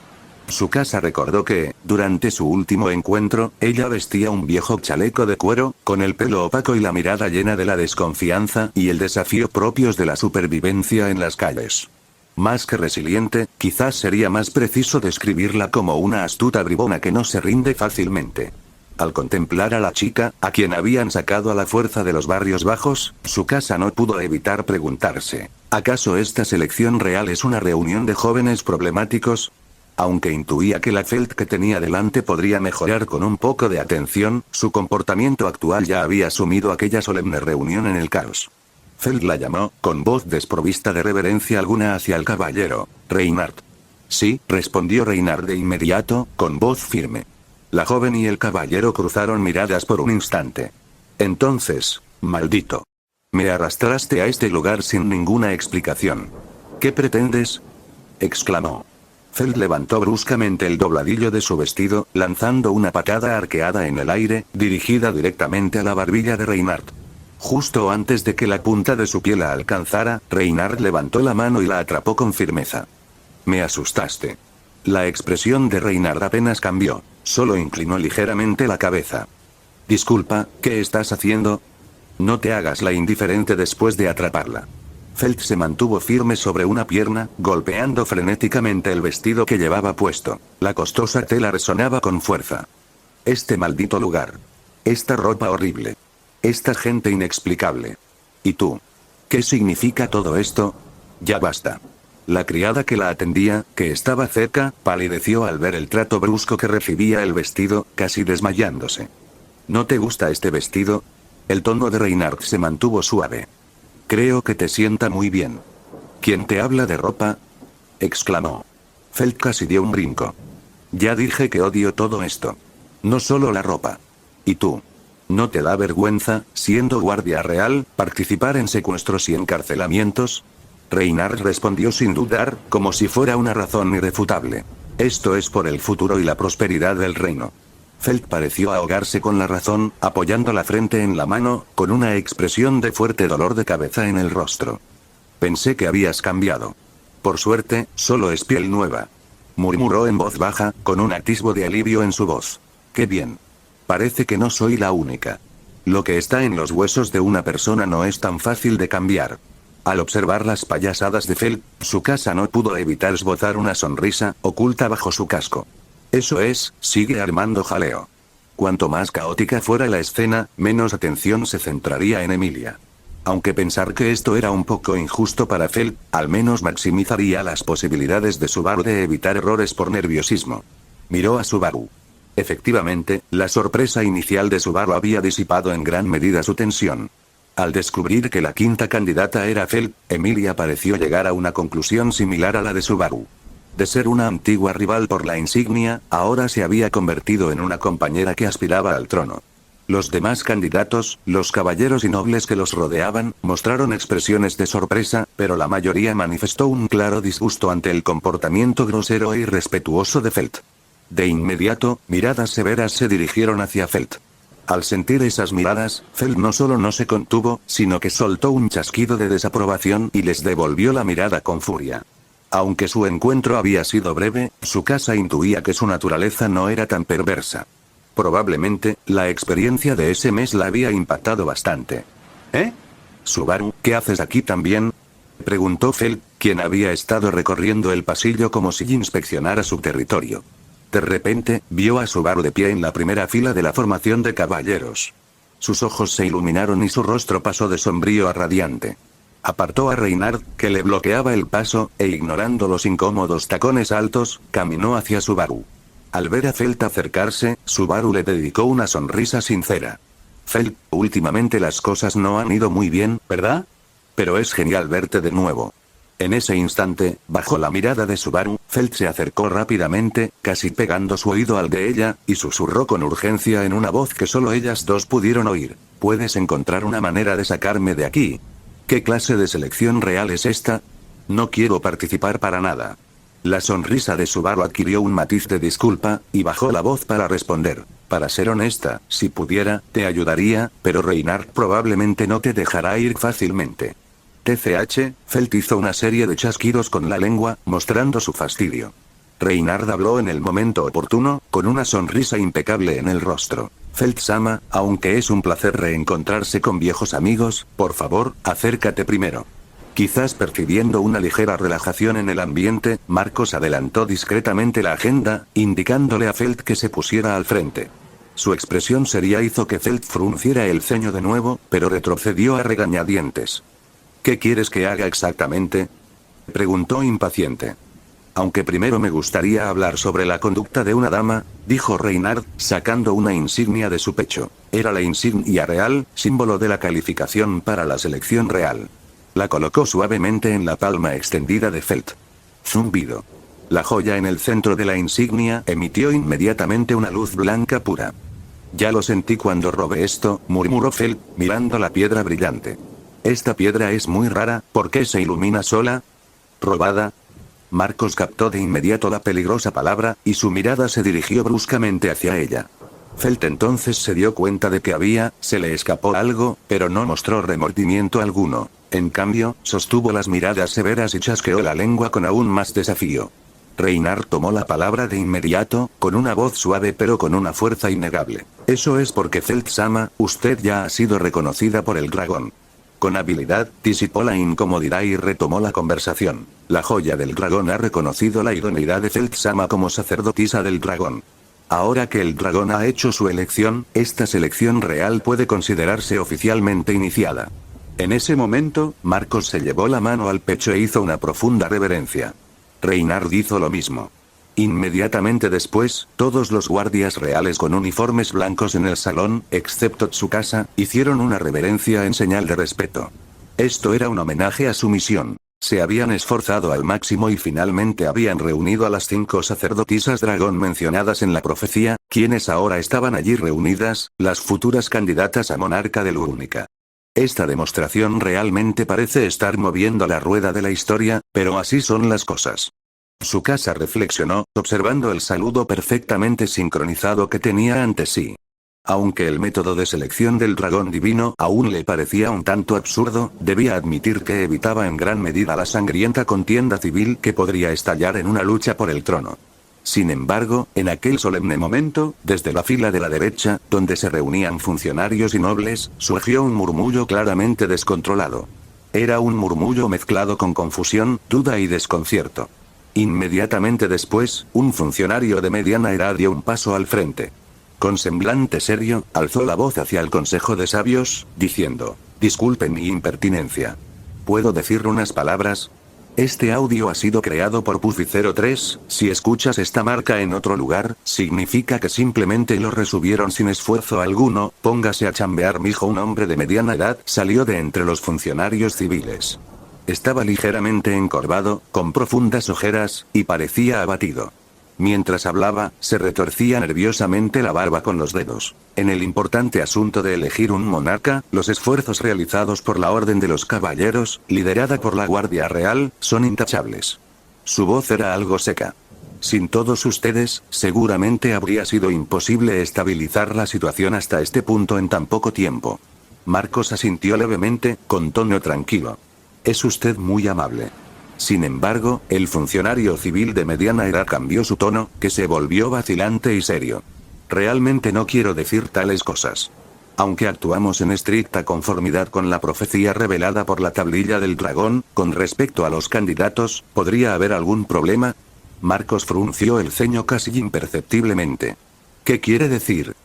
Su casa recordó que, durante su último encuentro, ella vestía un viejo chaleco de cuero, con el pelo opaco y la mirada llena de la desconfianza y el desafío propios de la supervivencia en las calles. Más que resiliente, quizás sería más preciso describirla como una astuta bribona que no se rinde fácilmente. Al contemplar a la chica, a quien habían sacado a la fuerza de los barrios bajos, su casa no pudo evitar preguntarse, ¿acaso esta selección real es una reunión de jóvenes problemáticos? Aunque intuía que la Felt que tenía delante podría mejorar con un poco de atención, su comportamiento actual ya había sumido aquella solemne reunión en el caos. Felt la llamó, con voz desprovista de reverencia alguna hacia el caballero. Reinhard. Sí, respondió Reinhard de inmediato, con voz firme. La joven y el caballero cruzaron miradas por un instante. Entonces, maldito. Me arrastraste a este lugar sin ninguna explicación. ¿Qué pretendes? Exclamó. Felt levantó bruscamente el dobladillo de su vestido, lanzando una patada arqueada en el aire, dirigida directamente a la barbilla de Reinhard. Justo antes de que la punta de su piel la alcanzara, Reinhard levantó la mano y la atrapó con firmeza. Me asustaste. La expresión de Reinhard apenas cambió, solo inclinó ligeramente la cabeza. Disculpa, ¿qué estás haciendo? No te hagas la indiferente después de atraparla. Felt se mantuvo firme sobre una pierna, golpeando frenéticamente el vestido que llevaba puesto. La costosa tela resonaba con fuerza. Este maldito lugar. Esta ropa horrible. Esta gente inexplicable. ¿Y tú? ¿Qué significa todo esto? Ya basta. La criada que la atendía, que estaba cerca, palideció al ver el trato brusco que recibía el vestido, casi desmayándose. ¿No te gusta este vestido? El tono de Reinhard se mantuvo suave. Creo que te sienta muy bien. ¿Quién te habla de ropa? Exclamó. Felt casi dio un brinco. Ya dije que odio todo esto. No solo la ropa. ¿Y tú? ¿No te da vergüenza, siendo guardia real, participar en secuestros y encarcelamientos? Reinhard respondió sin dudar, como si fuera una razón irrefutable. Esto es por el futuro y la prosperidad del reino. Felt pareció ahogarse con la razón, apoyando la frente en la mano, con una expresión de fuerte dolor de cabeza en el rostro. Pensé que habías cambiado. Por suerte, solo es piel nueva. Murmuró en voz baja, con un atisbo de alivio en su voz. Qué bien. Parece que no soy la única. Lo que está en los huesos de una persona no es tan fácil de cambiar. Al observar las payasadas de Felt, su casa no pudo evitar esbozar una sonrisa, oculta bajo su casco. Eso es, sigue armando jaleo. Cuanto más caótica fuera la escena, menos atención se centraría en Emilia. Aunque pensar que esto era un poco injusto para Felt, al menos maximizaría las posibilidades de Subaru de evitar errores por nerviosismo. Miró a Subaru. Efectivamente, la sorpresa inicial de Subaru había disipado en gran medida su tensión. Al descubrir que la quinta candidata era Felt, Emilia pareció llegar a una conclusión similar a la de Subaru. De ser una antigua rival por la insignia, ahora se había convertido en una compañera que aspiraba al trono. Los demás candidatos, los caballeros y nobles que los rodeaban, mostraron expresiones de sorpresa, pero la mayoría manifestó un claro disgusto ante el comportamiento grosero e irrespetuoso de Felt. De inmediato, miradas severas se dirigieron hacia Felt. Al sentir esas miradas, Felt no solo no se contuvo, sino que soltó un chasquido de desaprobación y les devolvió la mirada con furia. Aunque su encuentro había sido breve, su casa intuía que su naturaleza no era tan perversa. Probablemente, la experiencia de ese mes la había impactado bastante. ¿Eh? Subaru, ¿qué haces aquí también? Preguntó Felt, quien había estado recorriendo el pasillo como si inspeccionara su territorio. De repente, vio a Subaru de pie en la primera fila de la formación de caballeros. Sus ojos se iluminaron y su rostro pasó de sombrío a radiante. Apartó a Reinhard, que le bloqueaba el paso, e ignorando los incómodos tacones altos, caminó hacia Subaru. Al ver a Felt acercarse, Subaru le dedicó una sonrisa sincera. Felt, últimamente las cosas no han ido muy bien, ¿verdad? Pero es genial verte de nuevo. En ese instante, bajo la mirada de Subaru, Felt se acercó rápidamente, casi pegando su oído al de ella, y susurró con urgencia en una voz que solo ellas dos pudieron oír. ¿Puedes encontrar una manera de sacarme de aquí? ¿Qué clase de selección real es esta? No quiero participar para nada. La sonrisa de Subaru adquirió un matiz de disculpa, y bajó la voz para responder. Para ser honesta, si pudiera, te ayudaría, pero Reinhardt probablemente no te dejará ir fácilmente. TCH, Felt hizo una serie de chasquidos con la lengua, mostrando su fastidio. Reinhardt habló en el momento oportuno, con una sonrisa impecable en el rostro. Felt-sama, aunque es un placer reencontrarse con viejos amigos, por favor, acércate primero. Quizás percibiendo una ligera relajación en el ambiente, Marcos adelantó discretamente la agenda, indicándole a Felt que se pusiera al frente. Su expresión seria hizo que Felt frunciera el ceño de nuevo, pero retrocedió a regañadientes. ¿Qué quieres que haga exactamente?, preguntó impaciente. Aunque primero me gustaría hablar sobre la conducta de una dama, dijo Reinhardt, sacando una insignia de su pecho. Era la insignia real, símbolo de la calificación para la selección real. La colocó suavemente en la palma extendida de Felt. Zumbido. La joya en el centro de la insignia emitió inmediatamente una luz blanca pura. Ya lo sentí cuando robé esto, murmuró Felt, mirando la piedra brillante. Esta piedra es muy rara, ¿por qué se ilumina sola? ¿Robada? Marcos captó de inmediato la peligrosa palabra, y su mirada se dirigió bruscamente hacia ella. Felt entonces se dio cuenta de que se le escapó algo, pero no mostró remordimiento alguno. En cambio, sostuvo las miradas severas y chasqueó la lengua con aún más desafío. Reinhardt tomó la palabra de inmediato, con una voz suave pero con una fuerza innegable. Eso es porque Felt-sama, usted ya ha sido reconocida por el dragón. Con habilidad, disipó la incomodidad y retomó la conversación. La joya del dragón ha reconocido la idoneidad de Felt-sama como sacerdotisa del dragón. Ahora que el dragón ha hecho su elección, esta selección real puede considerarse oficialmente iniciada. En ese momento, Marcos se llevó la mano al pecho e hizo una profunda reverencia. Reinhardt hizo lo mismo. Inmediatamente después, todos los guardias reales con uniformes blancos en el salón, excepto Tsukasa, hicieron una reverencia en señal de respeto. Esto era un homenaje a su misión. Se habían esforzado al máximo y finalmente habían reunido a las 5 sacerdotisas dragón mencionadas en la profecía, quienes ahora estaban allí reunidas, las futuras candidatas a monarca de Lúnica. Esta demostración realmente parece estar moviendo la rueda de la historia, pero así son las cosas. Tsukasa reflexionó, observando el saludo perfectamente sincronizado que tenía ante sí. Aunque el método de selección del dragón divino aún le parecía un tanto absurdo, debía admitir que evitaba en gran medida la sangrienta contienda civil que podría estallar en una lucha por el trono. Sin embargo, en aquel solemne momento, desde la fila de la derecha, donde se reunían funcionarios y nobles, surgió un murmullo claramente descontrolado. Era un murmullo mezclado con confusión, duda y desconcierto. Inmediatamente después, un funcionario de mediana edad dio un paso al frente. Con semblante serio, alzó la voz hacia el Consejo de Sabios, diciendo: «Disculpe mi impertinencia. ¿Puedo decir unas palabras? Este audio ha sido creado por Puffy03, si escuchas esta marca en otro lugar, significa que simplemente lo resubieron sin esfuerzo alguno, póngase a chambear mijo». Un hombre de mediana edad salió de entre los funcionarios civiles. Estaba ligeramente encorvado, con profundas ojeras, y parecía abatido. Mientras hablaba, se retorcía nerviosamente la barba con los dedos. En el importante asunto de elegir un monarca, los esfuerzos realizados por la Orden de los Caballeros, liderada por la Guardia Real, son intachables. Su voz era algo seca. Sin todos ustedes, seguramente habría sido imposible estabilizar la situación hasta este punto en tan poco tiempo. Marcos asintió levemente, con tono tranquilo. Es usted muy amable. Sin embargo, el funcionario civil de mediana edad cambió su tono, que se volvió vacilante y serio. Realmente no quiero decir tales cosas. Aunque actuamos en estricta conformidad con la profecía revelada por la tablilla del dragón, con respecto a los candidatos, ¿podría haber algún problema? Marcos frunció el ceño casi imperceptiblemente. ¿Qué quiere decir?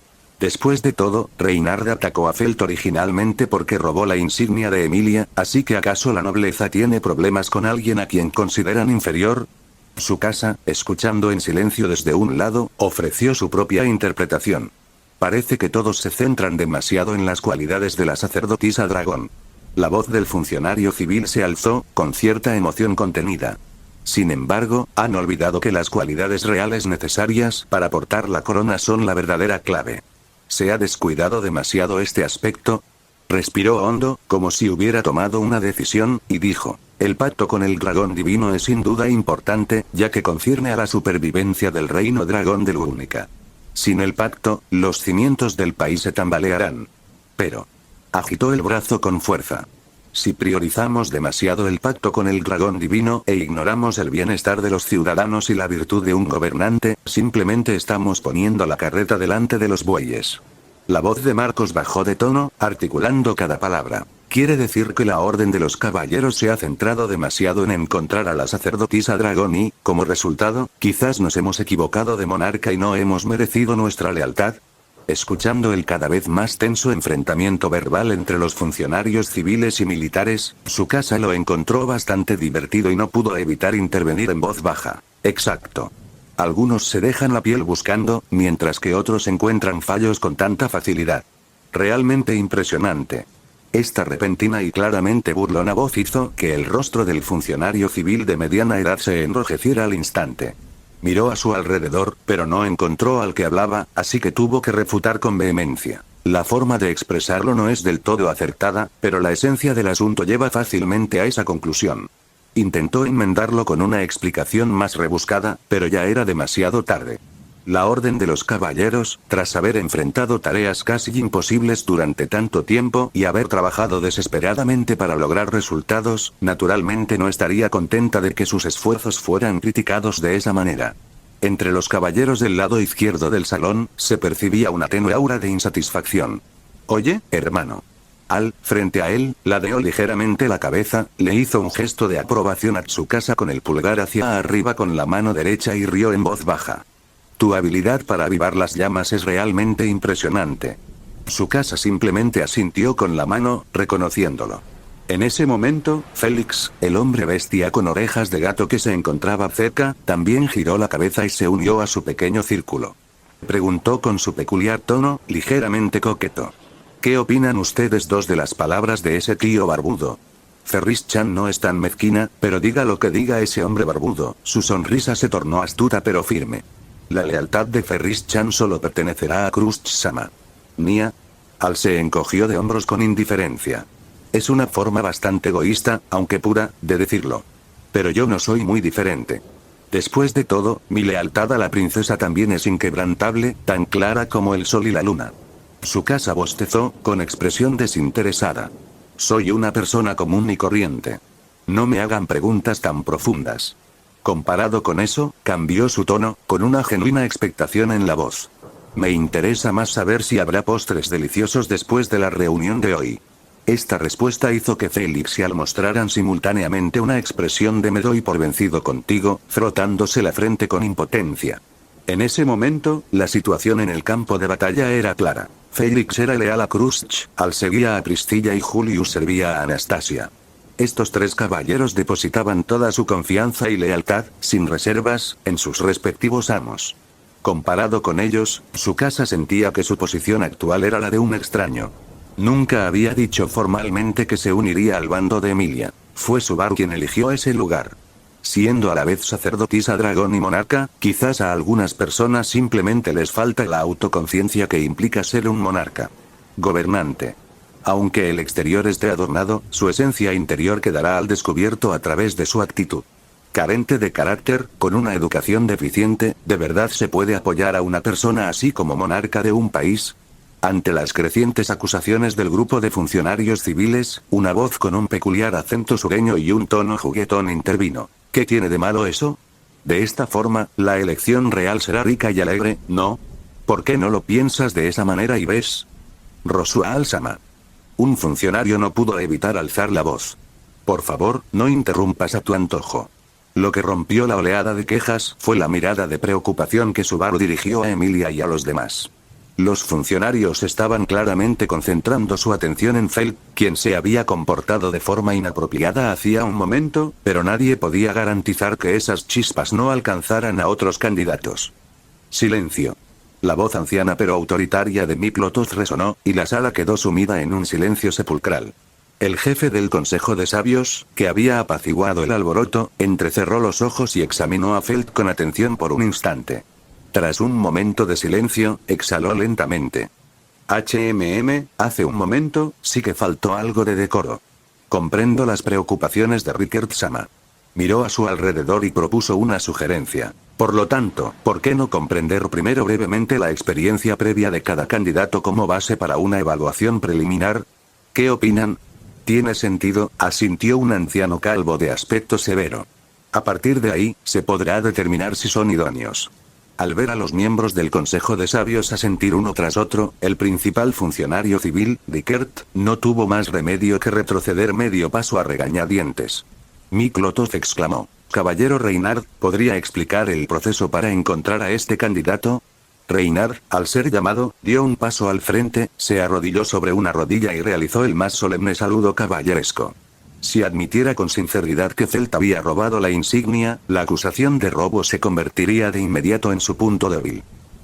Después de todo, Reinhardt atacó a Felt originalmente porque robó la insignia de Emilia, así que ¿acaso la nobleza tiene problemas con alguien a quien consideran inferior? Tsukasa, escuchando en silencio desde un lado, ofreció su propia interpretación. Parece que todos se centran demasiado en las cualidades de la sacerdotisa dragón. La voz del funcionario civil se alzó, con cierta emoción contenida. Sin embargo, han olvidado que las cualidades reales necesarias para portar la corona son la verdadera clave. ¿Se ha descuidado demasiado este aspecto? Respiró hondo, como si hubiera tomado una decisión, y dijo: el pacto con el dragón divino es sin duda importante, ya que concierne a la supervivencia del reino dragón de Lúnica. Sin el pacto, los cimientos del país se tambalearán. Pero... agitó el brazo con fuerza. Si priorizamos demasiado el pacto con el dragón divino e ignoramos el bienestar de los ciudadanos y la virtud de un gobernante, simplemente estamos poniendo la carreta delante de los bueyes. La voz de Marcos bajó de tono, articulando cada palabra. Quiere decir que la orden de los caballeros se ha centrado demasiado en encontrar a la sacerdotisa dragón y, como resultado, quizás nos hemos equivocado de monarca y no hemos merecido nuestra lealtad. Escuchando el cada vez más tenso enfrentamiento verbal entre los funcionarios civiles y militares, Tsukasa lo encontró bastante divertido y no pudo evitar intervenir en voz baja. Exacto. Algunos se dejan la piel buscando, mientras que otros encuentran fallos con tanta facilidad. Realmente impresionante. Esta repentina y claramente burlona voz hizo que el rostro del funcionario civil de mediana edad se enrojeciera al instante. Miró a su alrededor, pero no encontró al que hablaba, así que tuvo que refutar con vehemencia. La forma de expresarlo no es del todo acertada, pero la esencia del asunto lleva fácilmente a esa conclusión. Intentó enmendarlo con una explicación más rebuscada, pero ya era demasiado tarde. La orden de los caballeros, tras haber enfrentado tareas casi imposibles durante tanto tiempo y haber trabajado desesperadamente para lograr resultados, naturalmente no estaría contenta de que sus esfuerzos fueran criticados de esa manera. Entre los caballeros del lado izquierdo del salón, se percibía una tenue aura de insatisfacción. Oye, hermano. Frente a él, ladeó ligeramente la cabeza, le hizo un gesto de aprobación a Tsukasa con el pulgar hacia arriba con la mano derecha y rió en voz baja. Tu habilidad para avivar las llamas es realmente impresionante. Tsukasa simplemente asintió con la mano, reconociéndolo. En ese momento, Félix, el hombre bestia con orejas de gato que se encontraba cerca, también giró la cabeza y se unió a su pequeño círculo. Preguntó con su peculiar tono, ligeramente coqueto. ¿Qué opinan ustedes dos de las palabras de ese tío barbudo? Ferris-chan no es tan mezquina, pero diga lo que diga ese hombre barbudo, su sonrisa se tornó astuta pero firme. La lealtad de Ferris-chan solo pertenecerá a Crush-sama. Nia. Se encogió de hombros con indiferencia. Es una forma bastante egoísta, aunque pura, de decirlo. Pero yo no soy muy diferente. Después de todo, mi lealtad a la princesa también es inquebrantable, tan clara como el sol y la luna. Tsukasa bostezó, con expresión desinteresada. Soy una persona común y corriente. No me hagan preguntas tan profundas. Comparado con eso, cambió su tono, con una genuina expectación en la voz. Me interesa más saber si habrá postres deliciosos después de la reunión de hoy. Esta respuesta hizo que Félix y Al mostraran simultáneamente una expresión de me doy por vencido contigo, frotándose la frente con impotencia. En ese momento, la situación en el campo de batalla era clara. Félix era leal a Crush, Al seguía a Pristilla y Julius servía a Anastasia. Estos tres caballeros depositaban toda su confianza y lealtad, sin reservas, en sus respectivos amos. Comparado con ellos, Tsukasa sentía que su posición actual era la de un extraño. Nunca había dicho formalmente que se uniría al bando de Emilia. Fue Subaru quien eligió ese lugar. Siendo a la vez sacerdotisa dragón y monarca, quizás a algunas personas simplemente les falta la autoconciencia que implica ser un monarca. Gobernante. Aunque el exterior esté adornado, su esencia interior quedará al descubierto a través de su actitud. Carente de carácter, con una educación deficiente, ¿de verdad se puede apoyar a una persona así como monarca de un país? Ante las crecientes acusaciones del grupo de funcionarios civiles, una voz con un peculiar acento sureño y un tono juguetón intervino. ¿Qué tiene de malo eso? De esta forma, la elección real será rica y alegre, ¿no? ¿Por qué no lo piensas de esa manera y ves? Rosual-sama. Un funcionario no pudo evitar alzar la voz. Por favor, no interrumpas a tu antojo. Lo que rompió la oleada de quejas fue la mirada de preocupación que Subaru dirigió a Emilia y a los demás. Los funcionarios estaban claramente concentrando su atención en Feld, quien se había comportado de forma inapropiada hacía un momento, pero nadie podía garantizar que esas chispas no alcanzaran a otros candidatos. Silencio. La voz anciana pero autoritaria de Miplotos resonó, y la sala quedó sumida en un silencio sepulcral. El jefe del Consejo de Sabios, que había apaciguado el alboroto, entrecerró los ojos y examinó a Feld con atención por un instante. Tras un momento de silencio, exhaló lentamente. Hace un momento, sí que faltó algo de decoro. Comprendo las preocupaciones de Rickert-sama. Miró a su alrededor y propuso una sugerencia. Por lo tanto, ¿por qué no comprender primero brevemente la experiencia previa de cada candidato como base para una evaluación preliminar? ¿Qué opinan? Tiene sentido, asintió un anciano calvo de aspecto severo. A partir de ahí, se podrá determinar si son idóneos. Al ver a los miembros del Consejo de Sabios asentir uno tras otro, el principal funcionario civil, Rickert, no tuvo más remedio que retroceder medio paso a regañadientes. Miklotov exclamó. Caballero Reinhardt, ¿podría explicar el proceso para encontrar a este candidato? Reinhardt, al ser llamado, dio un paso al frente, se arrodilló sobre una rodilla y realizó el más solemne saludo caballeresco. Si admitiera con sinceridad que Felt había robado la insignia, la acusación de robo se convertiría de inmediato en su punto débil.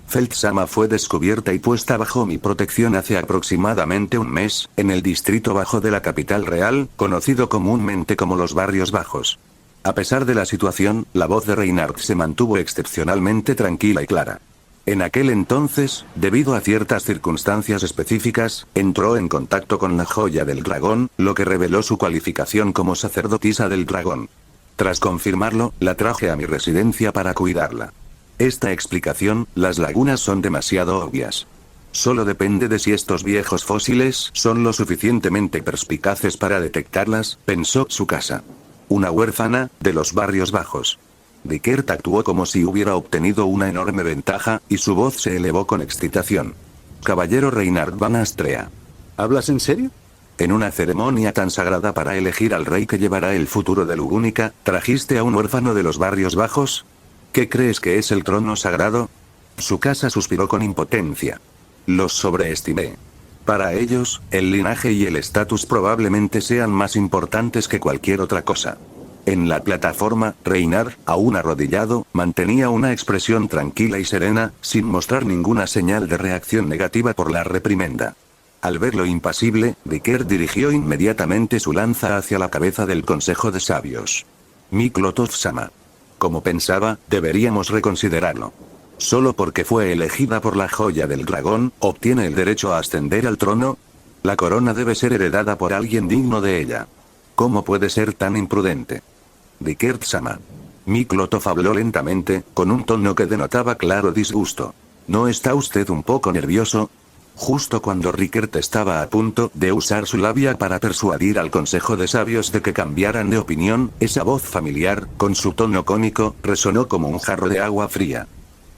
Felt-sama fue descubierta y puesta bajo mi protección hace aproximadamente un mes, en el distrito bajo de la capital real, conocido comúnmente como los Barrios Bajos. A pesar de la situación, la voz de Reinhardt se mantuvo excepcionalmente tranquila y clara. En aquel entonces, debido a ciertas circunstancias específicas, entró en contacto con la joya del dragón, lo que reveló su cualificación como sacerdotisa del dragón. Tras confirmarlo, la traje a mi residencia para cuidarla. Esta explicación, las lagunas son demasiado obvias. Solo depende de si estos viejos fósiles son lo suficientemente perspicaces para detectarlas, pensó Tsukasa. Una huérfana, de los Barrios Bajos. Rickert actuó como si hubiera obtenido una enorme ventaja, y su voz se elevó con excitación. Caballero Reinhardt van Astrea. ¿Hablas en serio? En una ceremonia tan sagrada para elegir al rey que llevará el futuro de Lugúnica, ¿trajiste a un huérfano de los Barrios Bajos? ¿Qué crees que es el trono sagrado? Tsukasa suspiró con impotencia. Los sobreestimé. Para ellos, el linaje y el estatus probablemente sean más importantes que cualquier otra cosa. En la plataforma, Reinhardt, aún arrodillado, mantenía una expresión tranquila y serena, sin mostrar ninguna señal de reacción negativa por la reprimenda. Al verlo impasible, Rickert dirigió inmediatamente su lanza hacia la cabeza del Consejo de Sabios. Miklotov-sama. Como pensaba, deberíamos reconsiderarlo. Solo porque fue elegida por la joya del dragón, ¿obtiene el derecho a ascender al trono? La corona debe ser heredada por alguien digno de ella. ¿Cómo puede ser tan imprudente? Rickert-sama. Miklotov habló lentamente, con un tono que denotaba claro disgusto. ¿No está usted un poco nervioso? Justo cuando Rickert estaba a punto de usar su labia para persuadir al Consejo de Sabios de que cambiaran de opinión, esa voz familiar, con su tono cómico, resonó como un jarro de agua fría.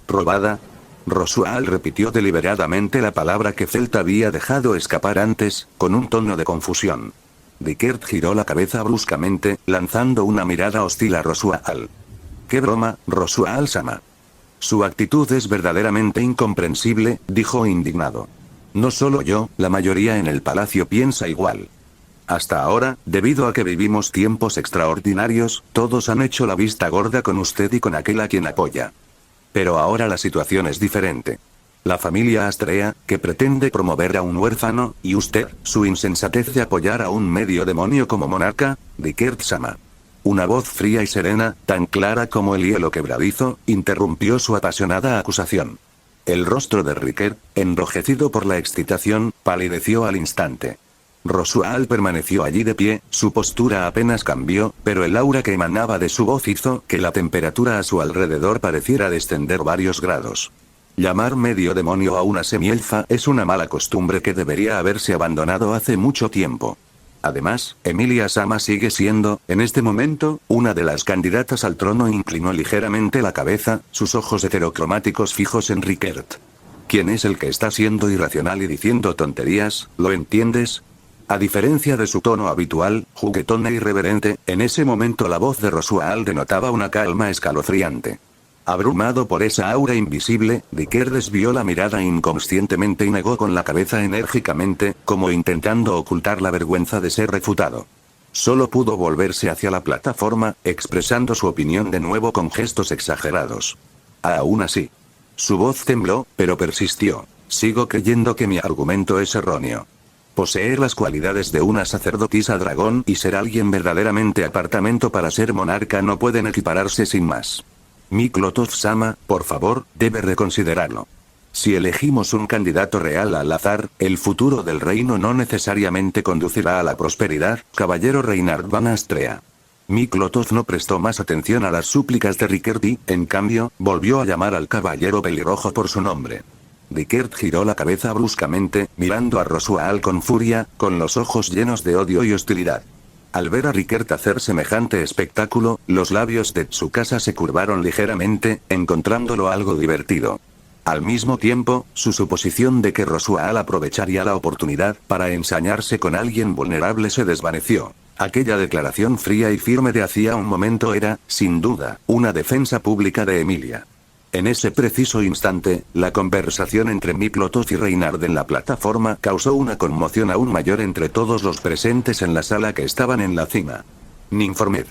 ¿Robada? Rosual repitió deliberadamente la palabra que Felt había dejado escapar antes, con un tono de confusión. Rickert giró la cabeza bruscamente, lanzando una mirada hostil a Rosual. «¿Qué broma, Rosual-sama?» «Su actitud es verdaderamente incomprensible», dijo indignado. «No solo yo, la mayoría en el palacio piensa igual. Hasta ahora, debido a que vivimos tiempos extraordinarios, todos han hecho la vista gorda con usted y con aquel a quien apoya. Pero ahora la situación es diferente. La familia Astrea, que pretende promover a un huérfano, y usted, su insensatez de apoyar a un medio demonio como monarca, Rickert-sama». Una voz fría y serena, tan clara como el hielo quebradizo, interrumpió su apasionada acusación. El rostro de Rickert, enrojecido por la excitación, palideció al instante. Rosual permaneció allí de pie, su postura apenas cambió, pero el aura que emanaba de su voz hizo que la temperatura a su alrededor pareciera descender varios grados. Llamar medio demonio a una semielfa es una mala costumbre que debería haberse abandonado hace mucho tiempo. Además, Emilia-sama sigue siendo, en este momento, una de las candidatas al trono. Inclinó ligeramente la cabeza, sus ojos heterocromáticos fijos en Rickert. ¿Quién es el que está siendo irracional y diciendo tonterías, lo entiendes? A diferencia de su tono habitual, juguetón e irreverente, en ese momento la voz de Rosual denotaba una calma escalofriante. Abrumado por esa aura invisible, Rickert desvió la mirada inconscientemente y negó con la cabeza enérgicamente, como intentando ocultar la vergüenza de ser refutado. Solo pudo volverse hacia la plataforma, expresando su opinión de nuevo con gestos exagerados. Aún así. Su voz tembló, pero persistió. Sigo creyendo que mi argumento es erróneo. Poseer las cualidades de una sacerdotisa dragón y ser alguien verdaderamente apartamento para ser monarca no pueden equipararse sin más. Miklotov-sama, por favor, debe reconsiderarlo. Si elegimos un candidato real al azar, el futuro del reino no necesariamente conducirá a la prosperidad, caballero Reinhard van Astrea. Miklotov no prestó más atención a las súplicas de Rickert y, en cambio, volvió a llamar al caballero pelirrojo por su nombre. Rickert giró la cabeza bruscamente, mirando a Rosual con furia, con los ojos llenos de odio y hostilidad. Al ver a Rickert hacer semejante espectáculo, los labios de Tsukasa se curvaron ligeramente, encontrándolo algo divertido. Al mismo tiempo, su suposición de que Rosual aprovecharía la oportunidad para ensañarse con alguien vulnerable se desvaneció. Aquella declaración fría y firme de hacía un momento era, sin duda, una defensa pública de Emilia. En ese preciso instante, la conversación entre Miklotov y Reinhard en la plataforma causó una conmoción aún mayor entre todos los presentes en la sala que estaban en la cima. Ninformed.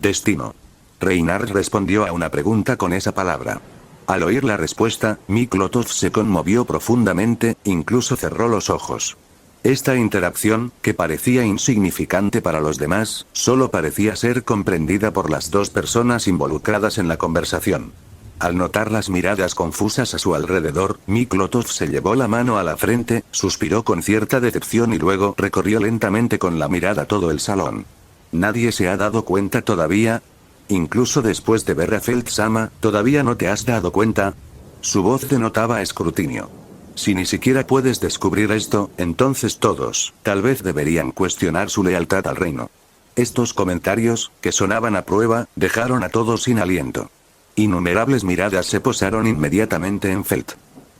Destino. Reinhard respondió a una pregunta con esa palabra. Al oír la respuesta, Miklotov se conmovió profundamente, incluso cerró los ojos. Esta interacción, que parecía insignificante para los demás, solo parecía ser comprendida por las dos personas involucradas en la conversación. Al notar las miradas confusas a su alrededor, Miklotov se llevó la mano a la frente, suspiró con cierta decepción y luego recorrió lentamente con la mirada todo el salón. ¿Nadie se ha dado cuenta todavía? Incluso después de ver a Feld-sama, ¿todavía no te has dado cuenta? Su voz denotaba escrutinio. Si ni siquiera puedes descubrir esto, entonces todos, tal vez deberían cuestionar su lealtad al reino. Estos comentarios, que sonaban a prueba, dejaron a todos sin aliento. Innumerables miradas se posaron inmediatamente en Feld.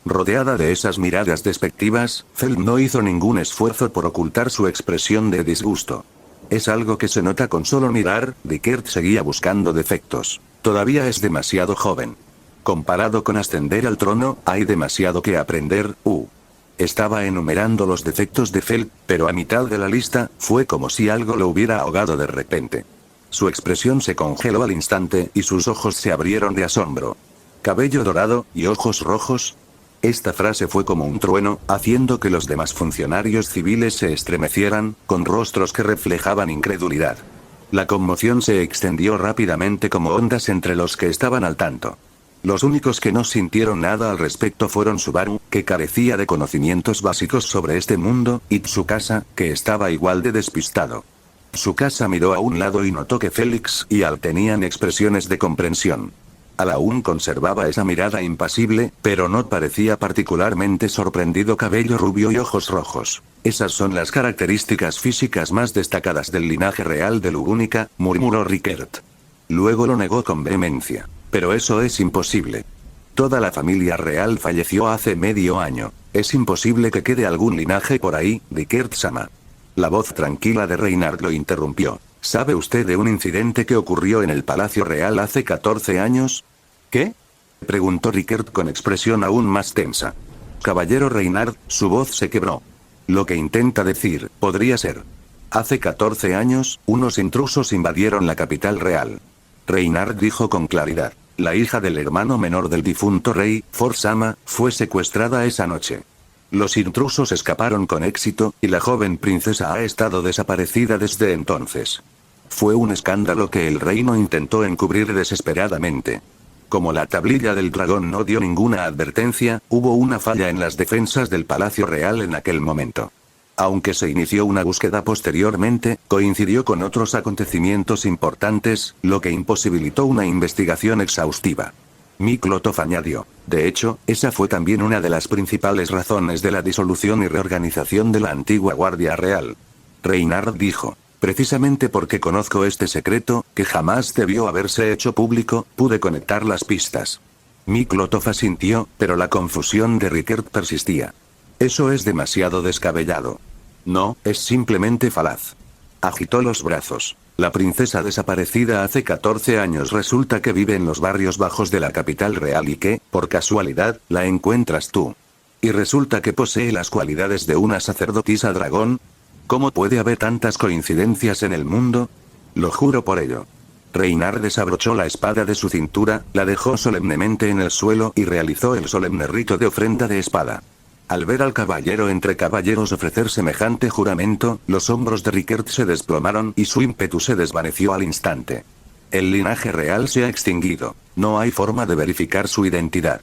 Rodeada de esas miradas despectivas, Feld no hizo ningún esfuerzo por ocultar su expresión de disgusto. Es algo que se nota con solo mirar, Rickert seguía buscando defectos. Todavía es demasiado joven. Comparado con ascender al trono, hay demasiado que aprender, Estaba enumerando los defectos de Feld, pero a mitad de la lista, fue como si algo lo hubiera ahogado de repente. Su expresión se congeló al instante y sus ojos se abrieron de asombro. ¿Cabello dorado y ojos rojos? Esta frase fue como un trueno, haciendo que los demás funcionarios civiles se estremecieran, con rostros que reflejaban incredulidad. La conmoción se extendió rápidamente como ondas entre los que estaban al tanto. Los únicos que no sintieron nada al respecto fueron Subaru, que carecía de conocimientos básicos sobre este mundo, y Tsukasa, que estaba igual de despistado. Tsukasa miró a un lado y notó que Félix y Al tenían expresiones de comprensión. Al aún conservaba esa mirada impasible, pero no parecía particularmente sorprendido. Cabello rubio y ojos rojos. Esas son las características físicas más destacadas del linaje real de Lugúnica, murmuró Rickert. Luego lo negó con vehemencia. Pero eso es imposible. Toda la familia real falleció hace medio año. Es imposible que quede algún linaje por ahí, Rickert-sama. La voz tranquila de Reinhard lo interrumpió. ¿Sabe usted de un incidente que ocurrió en el Palacio Real hace 14 años? ¿Qué? Preguntó Rickert con expresión aún más tensa. Caballero Reinhard, su voz se quebró. Lo que intenta decir, podría ser. Hace 14 años, unos intrusos invadieron la capital real. Reinhard dijo con claridad. La hija del hermano menor del difunto rey, Forsama, fue secuestrada esa noche. Los intrusos escaparon con éxito, y la joven princesa ha estado desaparecida desde entonces. Fue un escándalo que el reino intentó encubrir desesperadamente. Como la tablilla del dragón no dio ninguna advertencia, hubo una falla en las defensas del Palacio Real en aquel momento. Aunque se inició una búsqueda posteriormente, coincidió con otros acontecimientos importantes, lo que imposibilitó una investigación exhaustiva. Miklotov añadió. De hecho, esa fue también una de las principales razones de la disolución y reorganización de la antigua Guardia Real. Reinhard dijo. Precisamente porque conozco este secreto, que jamás debió haberse hecho público, pude conectar las pistas. Miklotov asintió, pero la confusión de Rickert persistía. Eso es demasiado descabellado. No, es simplemente falaz. Agitó los brazos. La princesa desaparecida hace 14 años resulta que vive en los barrios bajos de la capital real y que, por casualidad, la encuentras tú. Y resulta que posee las cualidades de una sacerdotisa dragón. ¿Cómo puede haber tantas coincidencias en el mundo? Lo juro por ello. Reinhard desabrochó la espada de su cintura, la dejó solemnemente en el suelo y realizó el solemne rito de ofrenda de espada. Al ver al caballero entre caballeros ofrecer semejante juramento, los hombros de Rickert se desplomaron y su ímpetu se desvaneció al instante. El linaje real se ha extinguido. No hay forma de verificar su identidad.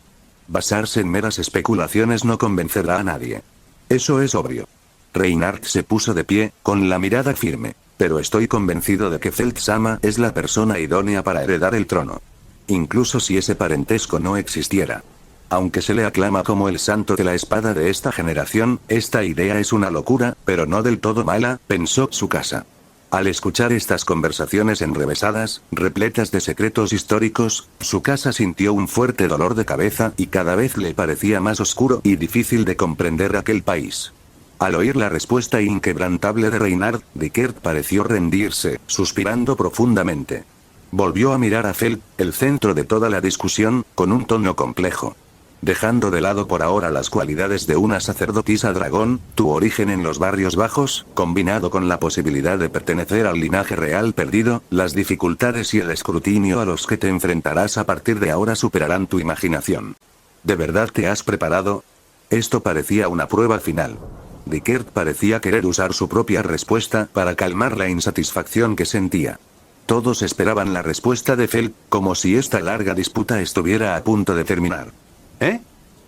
Basarse en meras especulaciones no convencerá a nadie. Eso es obvio. Reinhardt se puso de pie, con la mirada firme. Pero estoy convencido de que Feld-sama es la persona idónea para heredar el trono. Incluso si ese parentesco no existiera. Aunque se le aclama como el santo de la espada de esta generación, esta idea es una locura, pero no del todo mala, pensó Tsukasa. Al escuchar estas conversaciones enrevesadas, repletas de secretos históricos, Tsukasa sintió un fuerte dolor de cabeza y cada vez le parecía más oscuro y difícil de comprender aquel país. Al oír la respuesta inquebrantable de Reinhardt, Dickert pareció rendirse, suspirando profundamente. Volvió a mirar a Feld, el centro de toda la discusión, con un tono complejo. Dejando de lado por ahora las cualidades de una sacerdotisa dragón, tu origen en los barrios bajos, combinado con la posibilidad de pertenecer al linaje real perdido, las dificultades y el escrutinio a los que te enfrentarás a partir de ahora superarán tu imaginación. ¿De verdad te has preparado? Esto parecía una prueba final. Dickert parecía querer usar su propia respuesta para calmar la insatisfacción que sentía. Todos esperaban la respuesta de Feld, como si esta larga disputa estuviera a punto de terminar. ¿Eh?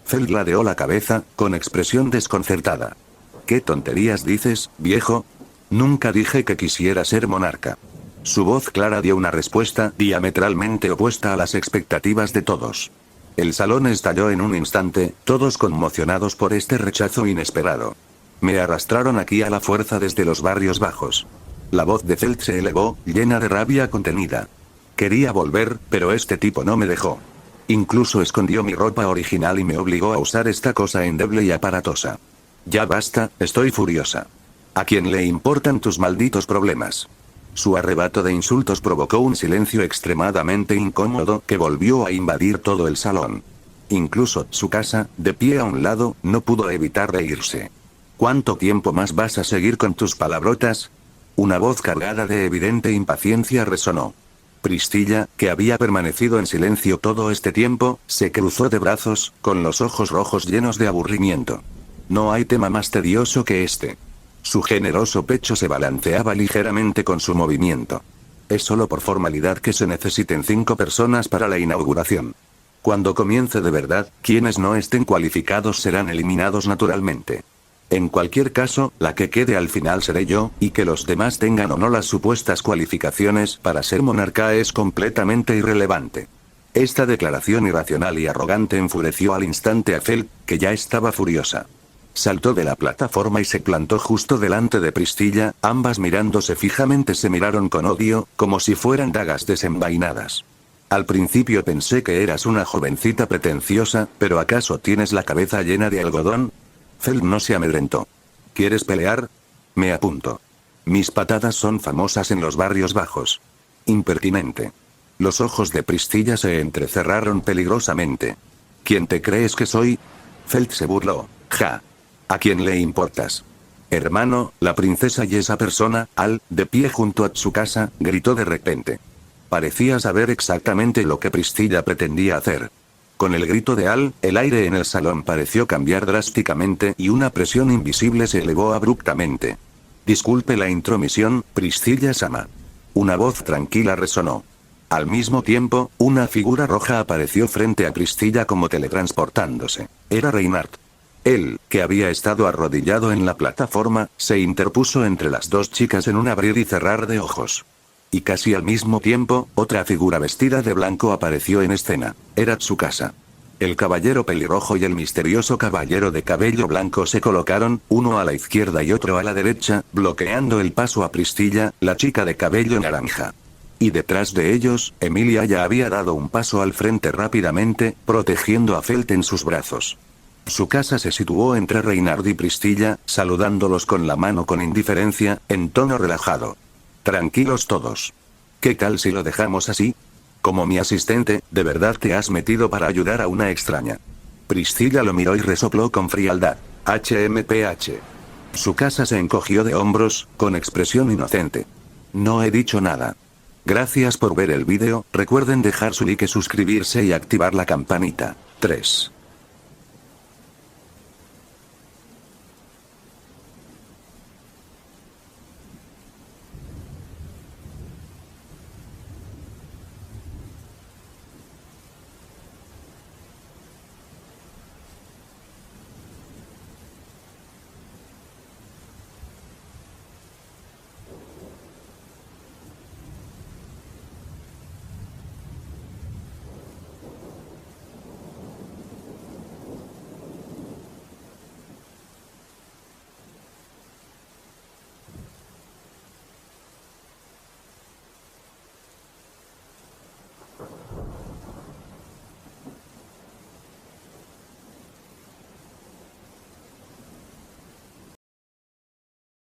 Feld ladeó la cabeza, con expresión desconcertada. ¿Qué tonterías dices, viejo? Nunca dije que quisiera ser monarca. Su voz clara dio una respuesta diametralmente opuesta a las expectativas de todos. El salón estalló en un instante, todos conmocionados por este rechazo inesperado. Me arrastraron aquí a la fuerza desde los barrios bajos. La voz de Feld se elevó, llena de rabia contenida. Quería volver, pero este tipo no me dejó. Incluso escondió mi ropa original y me obligó a usar esta cosa endeble y aparatosa. Ya basta, estoy furiosa. ¿A quién le importan tus malditos problemas? Su arrebato de insultos provocó un silencio extremadamente incómodo que volvió a invadir todo el salón. Incluso Tsukasa, de pie a un lado, no pudo evitar reírse. ¿Cuánto tiempo más vas a seguir con tus palabrotas? Una voz cargada de evidente impaciencia resonó. Pristilla, que había permanecido en silencio todo este tiempo, se cruzó de brazos, con los ojos rojos llenos de aburrimiento. No hay tema más tedioso que este. Su generoso pecho se balanceaba ligeramente con su movimiento. Es solo por formalidad que se necesiten 5 personas para la inauguración. Cuando comience de verdad, quienes no estén cualificados serán eliminados naturalmente. En cualquier caso, la que quede al final seré yo, y que los demás tengan o no las supuestas cualificaciones para ser monarca es completamente irrelevante. Esta declaración irracional y arrogante enfureció al instante a Feld, que ya estaba furiosa. Saltó de la plataforma y se plantó justo delante de Pristilla, ambas mirándose fijamente se miraron con odio, como si fueran dagas desenvainadas. Al principio pensé que eras una jovencita pretenciosa, pero ¿acaso tienes la cabeza llena de algodón? Feld no se amedrentó. ¿Quieres pelear? Me apunto. Mis patadas son famosas en los barrios bajos. Impertinente. Los ojos de Pristilla se entrecerraron peligrosamente. ¿Quién te crees que soy? Feld se burló. Ja. ¿A quién le importas? Hermano, la princesa y esa persona, de pie junto a Tsukasa, gritó de repente. Parecía saber exactamente lo que Pristilla pretendía hacer. Con el grito de el aire en el salón pareció cambiar drásticamente y una presión invisible se elevó abruptamente. Disculpe la intromisión, Pristilla-sama. Una voz tranquila resonó. Al mismo tiempo, una figura roja apareció frente a Pristilla como teletransportándose. Era Reinhardt. Él, que había estado arrodillado en la plataforma, se interpuso entre las dos chicas en un abrir y cerrar de ojos. Y casi al mismo tiempo, otra figura vestida de blanco apareció en escena. Era Tsukasa. El caballero pelirrojo y el misterioso caballero de cabello blanco se colocaron, uno a la izquierda y otro a la derecha, bloqueando el paso a Pristilla, la chica de cabello naranja. Y detrás de ellos, Emilia ya había dado un paso al frente rápidamente, protegiendo a Feld en sus brazos. Tsukasa se situó entre Reinhardt y Pristilla, saludándolos con la mano con indiferencia, en tono relajado. Tranquilos todos. ¿Qué tal si lo dejamos así? Como mi asistente, ¿de verdad te has metido para ayudar a una extraña? Pristilla lo miró y resopló con frialdad. HMPH. Tsukasa se encogió de hombros, con expresión inocente. No he dicho nada. Gracias por ver el vídeo, recuerden dejar su like, suscribirse y activar la campanita. 3.